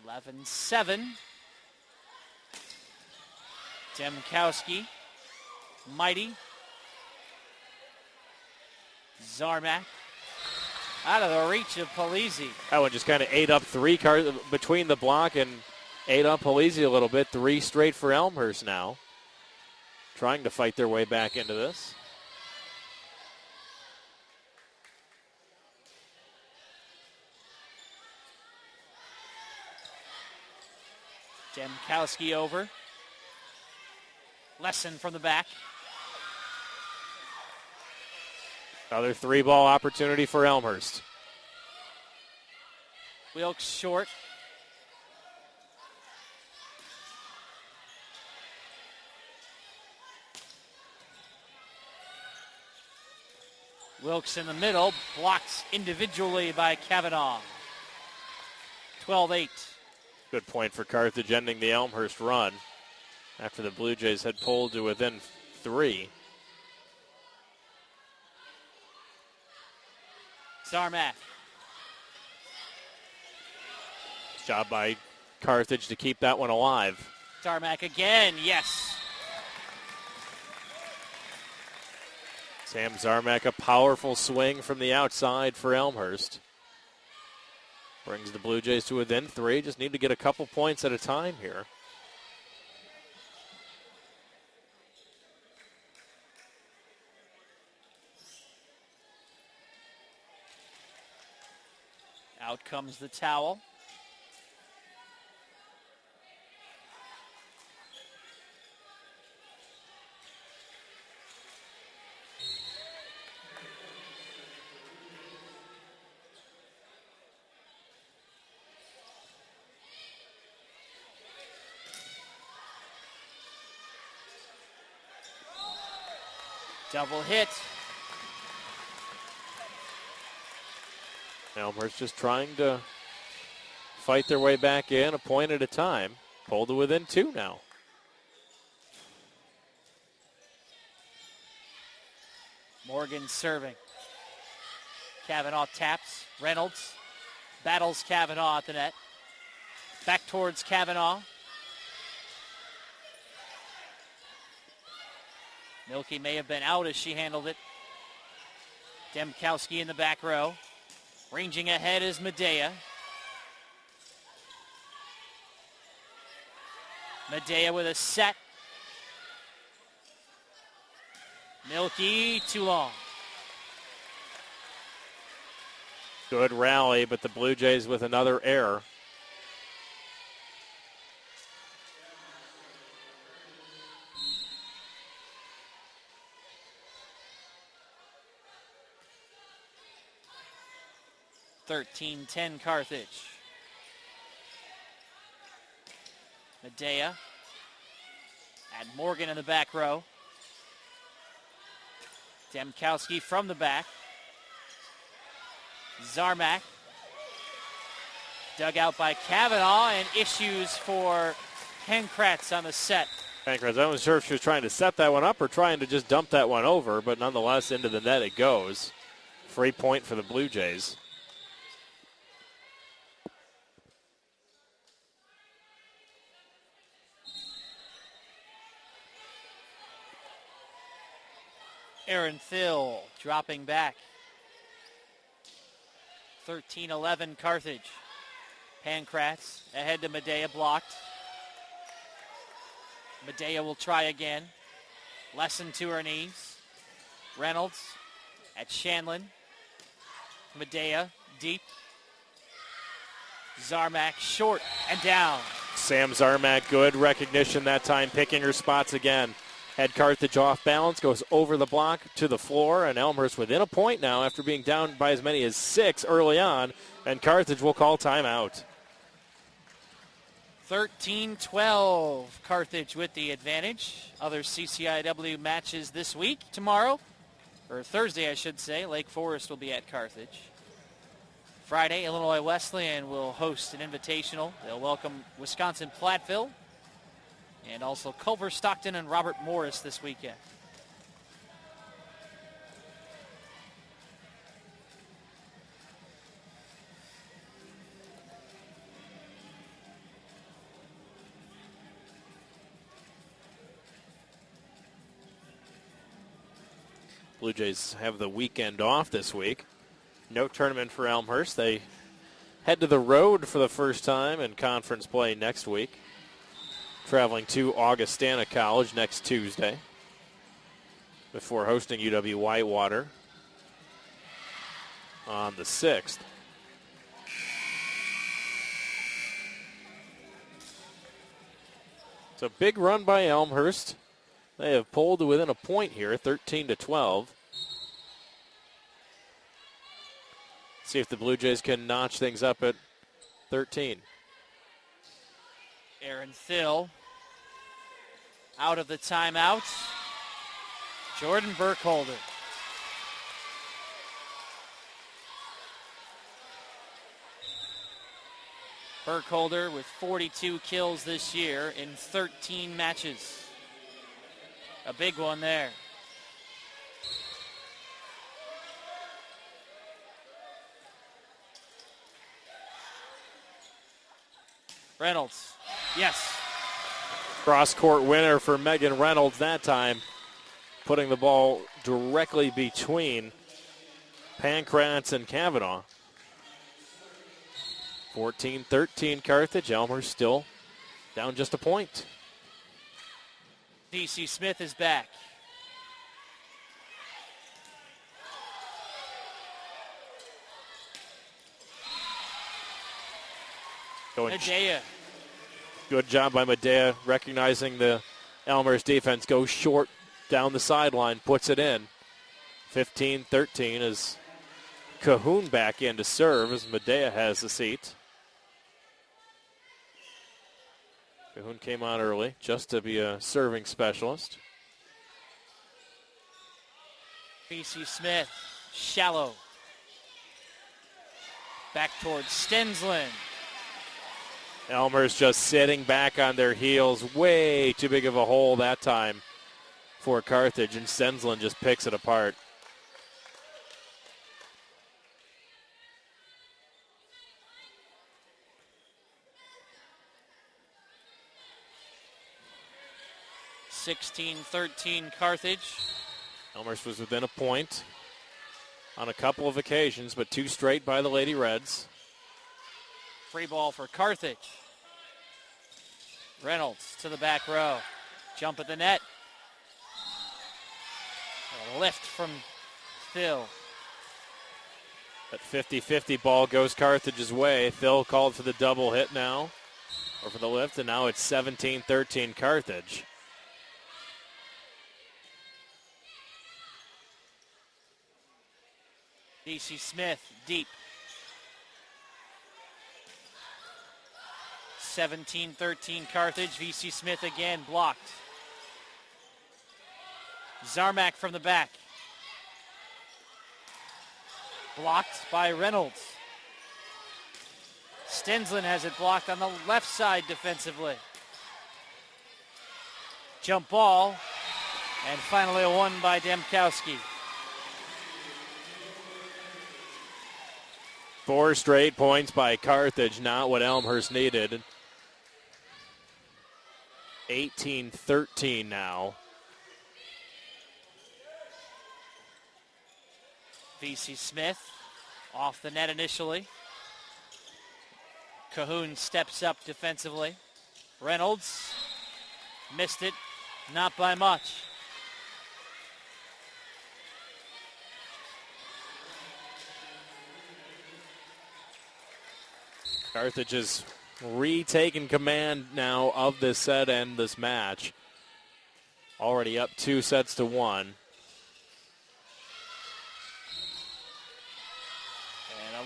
(11-7). Demkowski. Mighty. Zarmak. Out of the reach of Polizzi. That one just kind of ate up 3 cars between the block and ate up Polizzi a little bit. 3 straight for Elmhurst now. Trying to fight their way back into this. Demkowski over. Lesson from the back. Another 3-ball opportunity for Elmhurst. Wilkes short. Wilkes in the middle, blocked individually by Kavanaugh. 12-8. Good point for Carthage, ending the Elmhurst run after the Blue Jays had pulled to within 3. Zarmak. Job by Carthage to keep that one alive. Zarmak again, yes. Sam Zarmak, a powerful swing from the outside for Elmhurst. Brings the Blue Jays to within 3. Just need to get a couple points at a time here. Out comes the towel. Double hit. Elmhurst just trying to fight their way back in, a point at a time. Pulled to within 2 now. Morgan serving. Kavanaugh taps. Reynolds battles Kavanaugh at the net. Back towards Kavanaugh. Milky may have been out as she handled it. Demkowski in the back row. Ranging ahead is Medea. Medea with a set. Milky, too long. Good rally, but the Blue Jays with another error. (13-10) Carthage. Medea And Morgan in the back row. Demkowski from the back. Zarmak. Dug out by Kavanaugh, and issues for Pankratz on the set. Pankratz, I wasn't sure if she was trying to set that one up or trying to just dump that one over, but nonetheless, into the net it goes. Free point for the Blue Jays. Aaron Thill dropping back. 13-11 Carthage. Pankratz ahead to Medea, blocked. Medea will try again. Lesson to her knees. Reynolds at Shanlin. Medea deep. Zarmak short and down. Sam Zarmak, good recognition that time, picking her spots again. Had Carthage off balance, goes over the block to the floor, and Elmhurst within a point now after being down by as many as 6 early on, and Carthage will call timeout. 13-12, Carthage with the advantage. Other CCIW matches this week, tomorrow, or Thursday I should say. Lake Forest will be at Carthage. Friday, Illinois Wesleyan will host an invitational. They'll welcome Wisconsin Platteville, and also Culver Stockton and Robert Morris this weekend. Blue Jays have the weekend off this week. No tournament for Elmhurst. They head to the road for the first time in conference play next week. Traveling to Augustana College next Tuesday before hosting UW-Whitewater on the 6th. It's a big run by Elmhurst. They have pulled to within a point here, 13-12. See if the Blue Jays can notch things up at 13. Aaron Thill out of the timeout. Jordan Burkholder. Burkholder with 42 kills this year in 13 matches. A big one there. Reynolds. Yes. Cross-court winner for Megan Reynolds that time, putting the ball directly between Pankratz and Kavanaugh. 14-13 Carthage. Elmhurst still down just a point. DC Smith is back. Medea. Good job by Medea recognizing the Elmhurst defense. Goes short down the sideline, puts it in. 15-13 as Cahoon back in to serve as Medea has the seat. Cahoon came on early just to be a serving specialist. BC Smith, shallow. Back towards Stensland. Elmhurst just sitting back on their heels. Way too big of a hole that time for Carthage, and Stensland just picks it apart. (16-13) Carthage. Elmhurst was within a point on a couple of occasions, but 2 straight by the Lady Reds. Free ball for Carthage. Reynolds to the back row. Jump at the net. A lift from Phil. That 50-50 ball goes Carthage's way. Phil called for the double hit now, or for the lift, and now it's 17-13 Carthage. DC Smith deep. 17-13 Carthage. VC Smith again blocked. Zarmak from the back. Blocked by Reynolds. Stensland has it blocked on the left side defensively. Jump ball. And finally a one by Demkowski. 4 straight points by Carthage, not what Elmhurst needed. 18-13 now. VC Smith off the net initially. Cahoon steps up defensively. Reynolds missed it, not by much. Carthage has retaken command now of this set and this match. Already up 2-1. And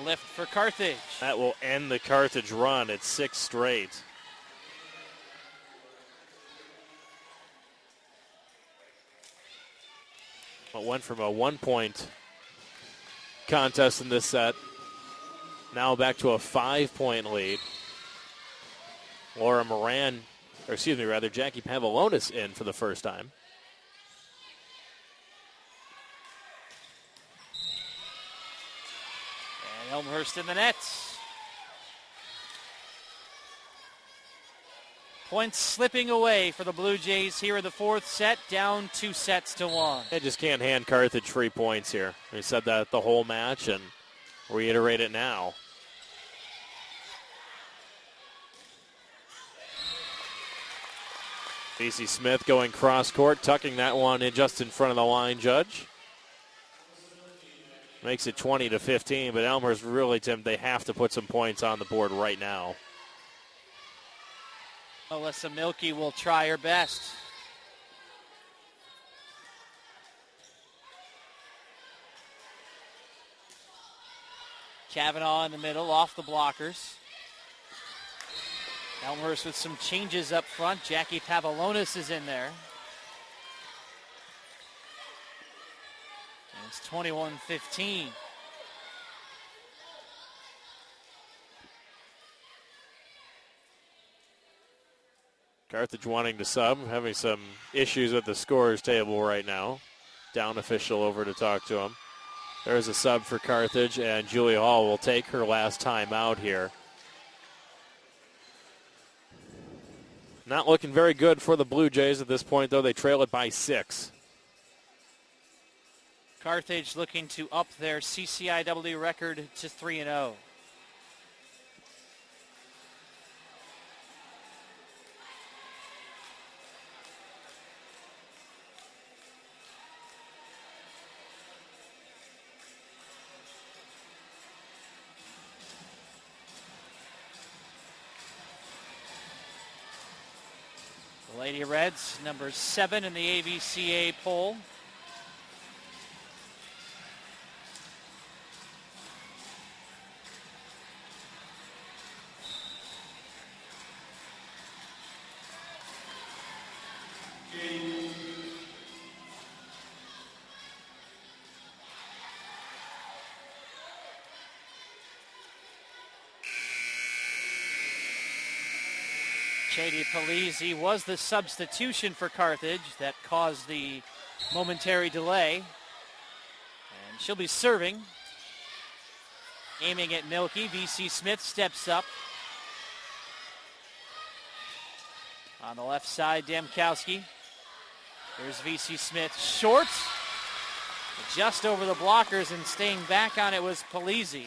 a lift for Carthage. That will end the Carthage run at 6 straight. It went from a 1-point contest in this set. Now back to a 5-point lead. Jackie Pavalonis in for the first time. And Elmhurst in the nets. Points slipping away for the Blue Jays here in the fourth set, down 2-1. They just can't hand Carthage free points here. We said that the whole match and reiterate it now. VC Smith going cross court, tucking that one in just in front of the line judge. Makes it 20-15, but Elmhurst really, Tim, they have to put some points on the board right now. Alyssa Milkey will try her best. Kavanaugh in the middle, off the blockers. Elmhurst with some changes up front. Jackie Pavalonis is in there. And it's 21-15. Carthage wanting to sub, having some issues at the scorer's table right now. Down official over to talk to him. There's a sub for Carthage, and Julia Hall will take her last time out here. Not looking very good for the Blue Jays at this point, though. They trail it by 6. Carthage looking to up their CCIW record to 3-0. Lady Reds, number 7 in the AVCA poll. Shady Polizzi was the substitution for Carthage that caused the momentary delay. And she'll be serving. Aiming at Milkey. VC Smith steps up. On the left side, Demkowski. There's VC Smith. Short. Just over the blockers and staying back on it was Polizzi.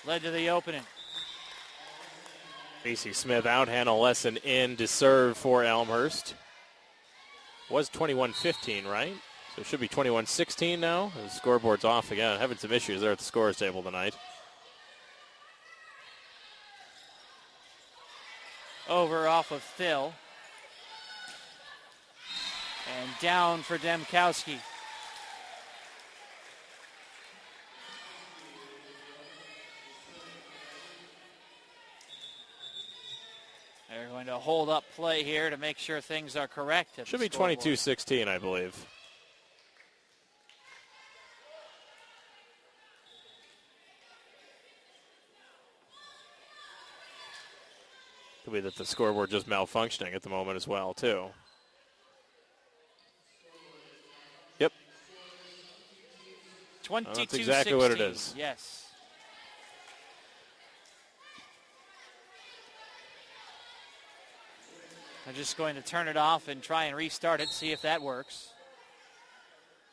Led to the opening. VC Smith outhandle lesson in to serve for Elmhurst. Was 21-15, right? So it should be 21-16 now. The scoreboard's off again. Having some issues there at the scorer's table tonight. Over off of Phil. And down for Demkowski. They're going to hold up play here to make sure things are correct. Should be 22-16, I believe. be that the scoreboard just malfunctioning at the moment as well, too. Yep. 22-16. That's exactly what it is. Yes. They're just going to turn it off and try and restart it, see if that works.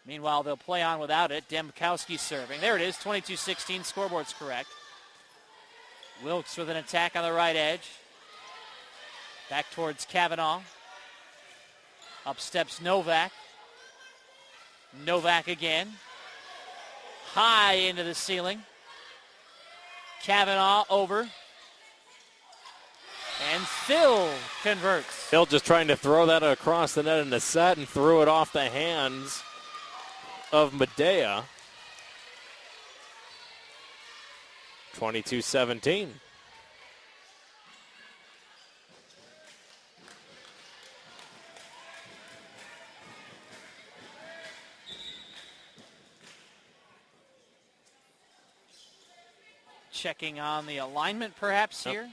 Meanwhile, they'll play on without it. Demkowski serving. There it is, 22-16. Scoreboard's correct. Wilkes with an attack on the right edge. Back towards Kavanaugh. Up steps Novak. Novak again. High into the ceiling. Kavanaugh over. And Phil converts. Phil just trying to throw that across the net in the set and threw it off the hands of Medea. 22-17. Checking on the alignment perhaps here.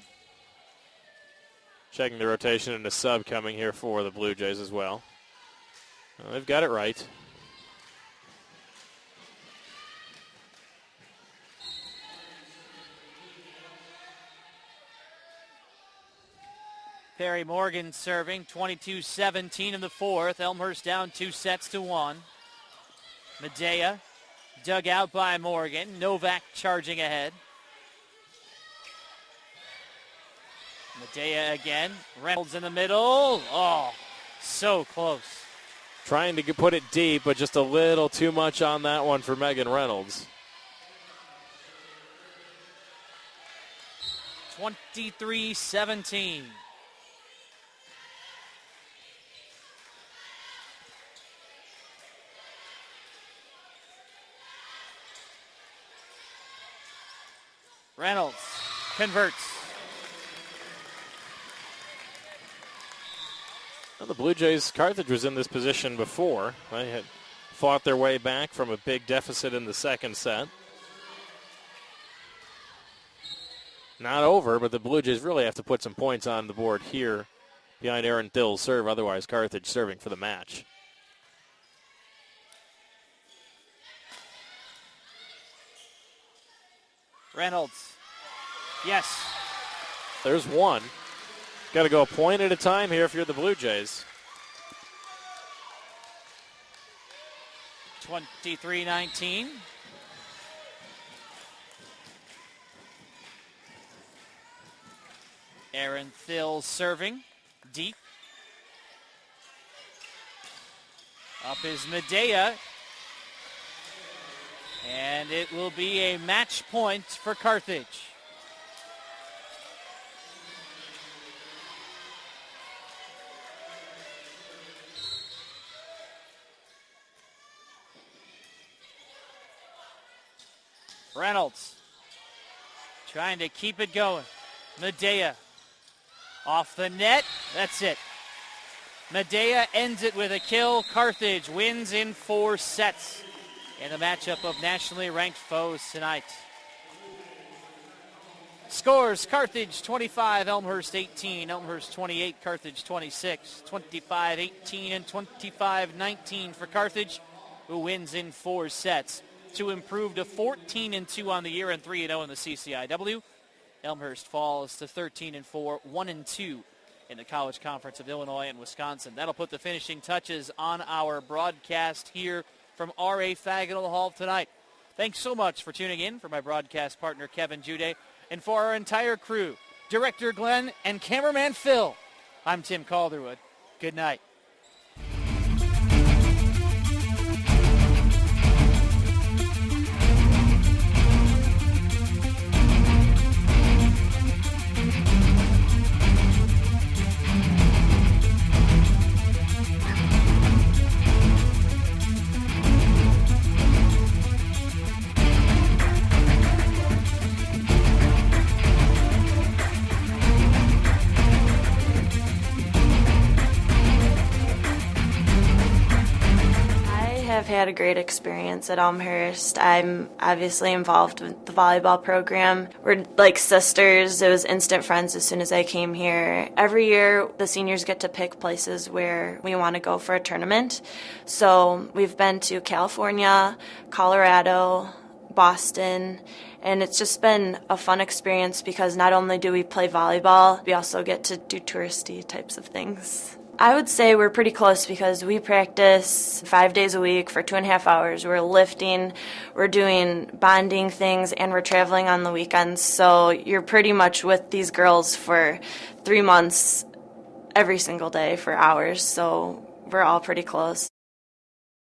Checking the rotation and the sub coming here for the Blue Jays as well. They've got it right. Perry Morgan serving, 22-17 in the fourth. Elmhurst down 2-1. Medea dug out by Morgan. Novak charging ahead. Medea again. Reynolds in the middle. Oh, so close. Trying to put it deep, but just a little too much on that one for Megan Reynolds. 23-17. Reynolds converts. Well, the Blue Jays, Carthage was in this position before. They had fought their way back from a big deficit in the second set. Not over, but the Blue Jays really have to put some points on the board here behind Aaron Thill's serve. Otherwise, Carthage serving for the match. Reynolds. Yes. There's one. Got to go a point at a time here if you're the Blue Jays. 23-19. Aaron Thill serving deep. Up is Medea. And it will be a match point for Carthage. Reynolds trying to keep it going. Medea off the net. That's it. Medea ends it with a kill. Carthage wins in 4 sets in the matchup of nationally ranked foes tonight. Scores: Carthage 25, Elmhurst 18. Elmhurst 28, Carthage 26. 25-18 and 25-19 for Carthage, who wins in 4 sets to improve to 14-2 on the year and 3-0 in the CCIW. Elmhurst falls to 13-4, 1-2 in the College Conference of Illinois and Wisconsin. That'll put the finishing touches on our broadcast here from R.A. Faginal Hall tonight. Thanks so much for tuning in. For my broadcast partner, Kevin Jude, and for our entire crew, Director Glenn and cameraman Phil, I'm Tim Calderwood. Good night. have had a great experience at Elmhurst. I'm obviously involved with the volleyball program. We're like sisters. It was instant friends as soon as I came here. Every year, the seniors get to pick places where we want to go for a tournament. So we've been to California, Colorado, Boston, and it's just been a fun experience because not only do we play volleyball, we also get to do touristy types of things. I would say we're pretty close because we practice 5 days a week for 2.5 hours. We're lifting, we're doing bonding things, and we're traveling on the weekends. So you're pretty much with these girls for 3 months every single day for hours. So we're all pretty close.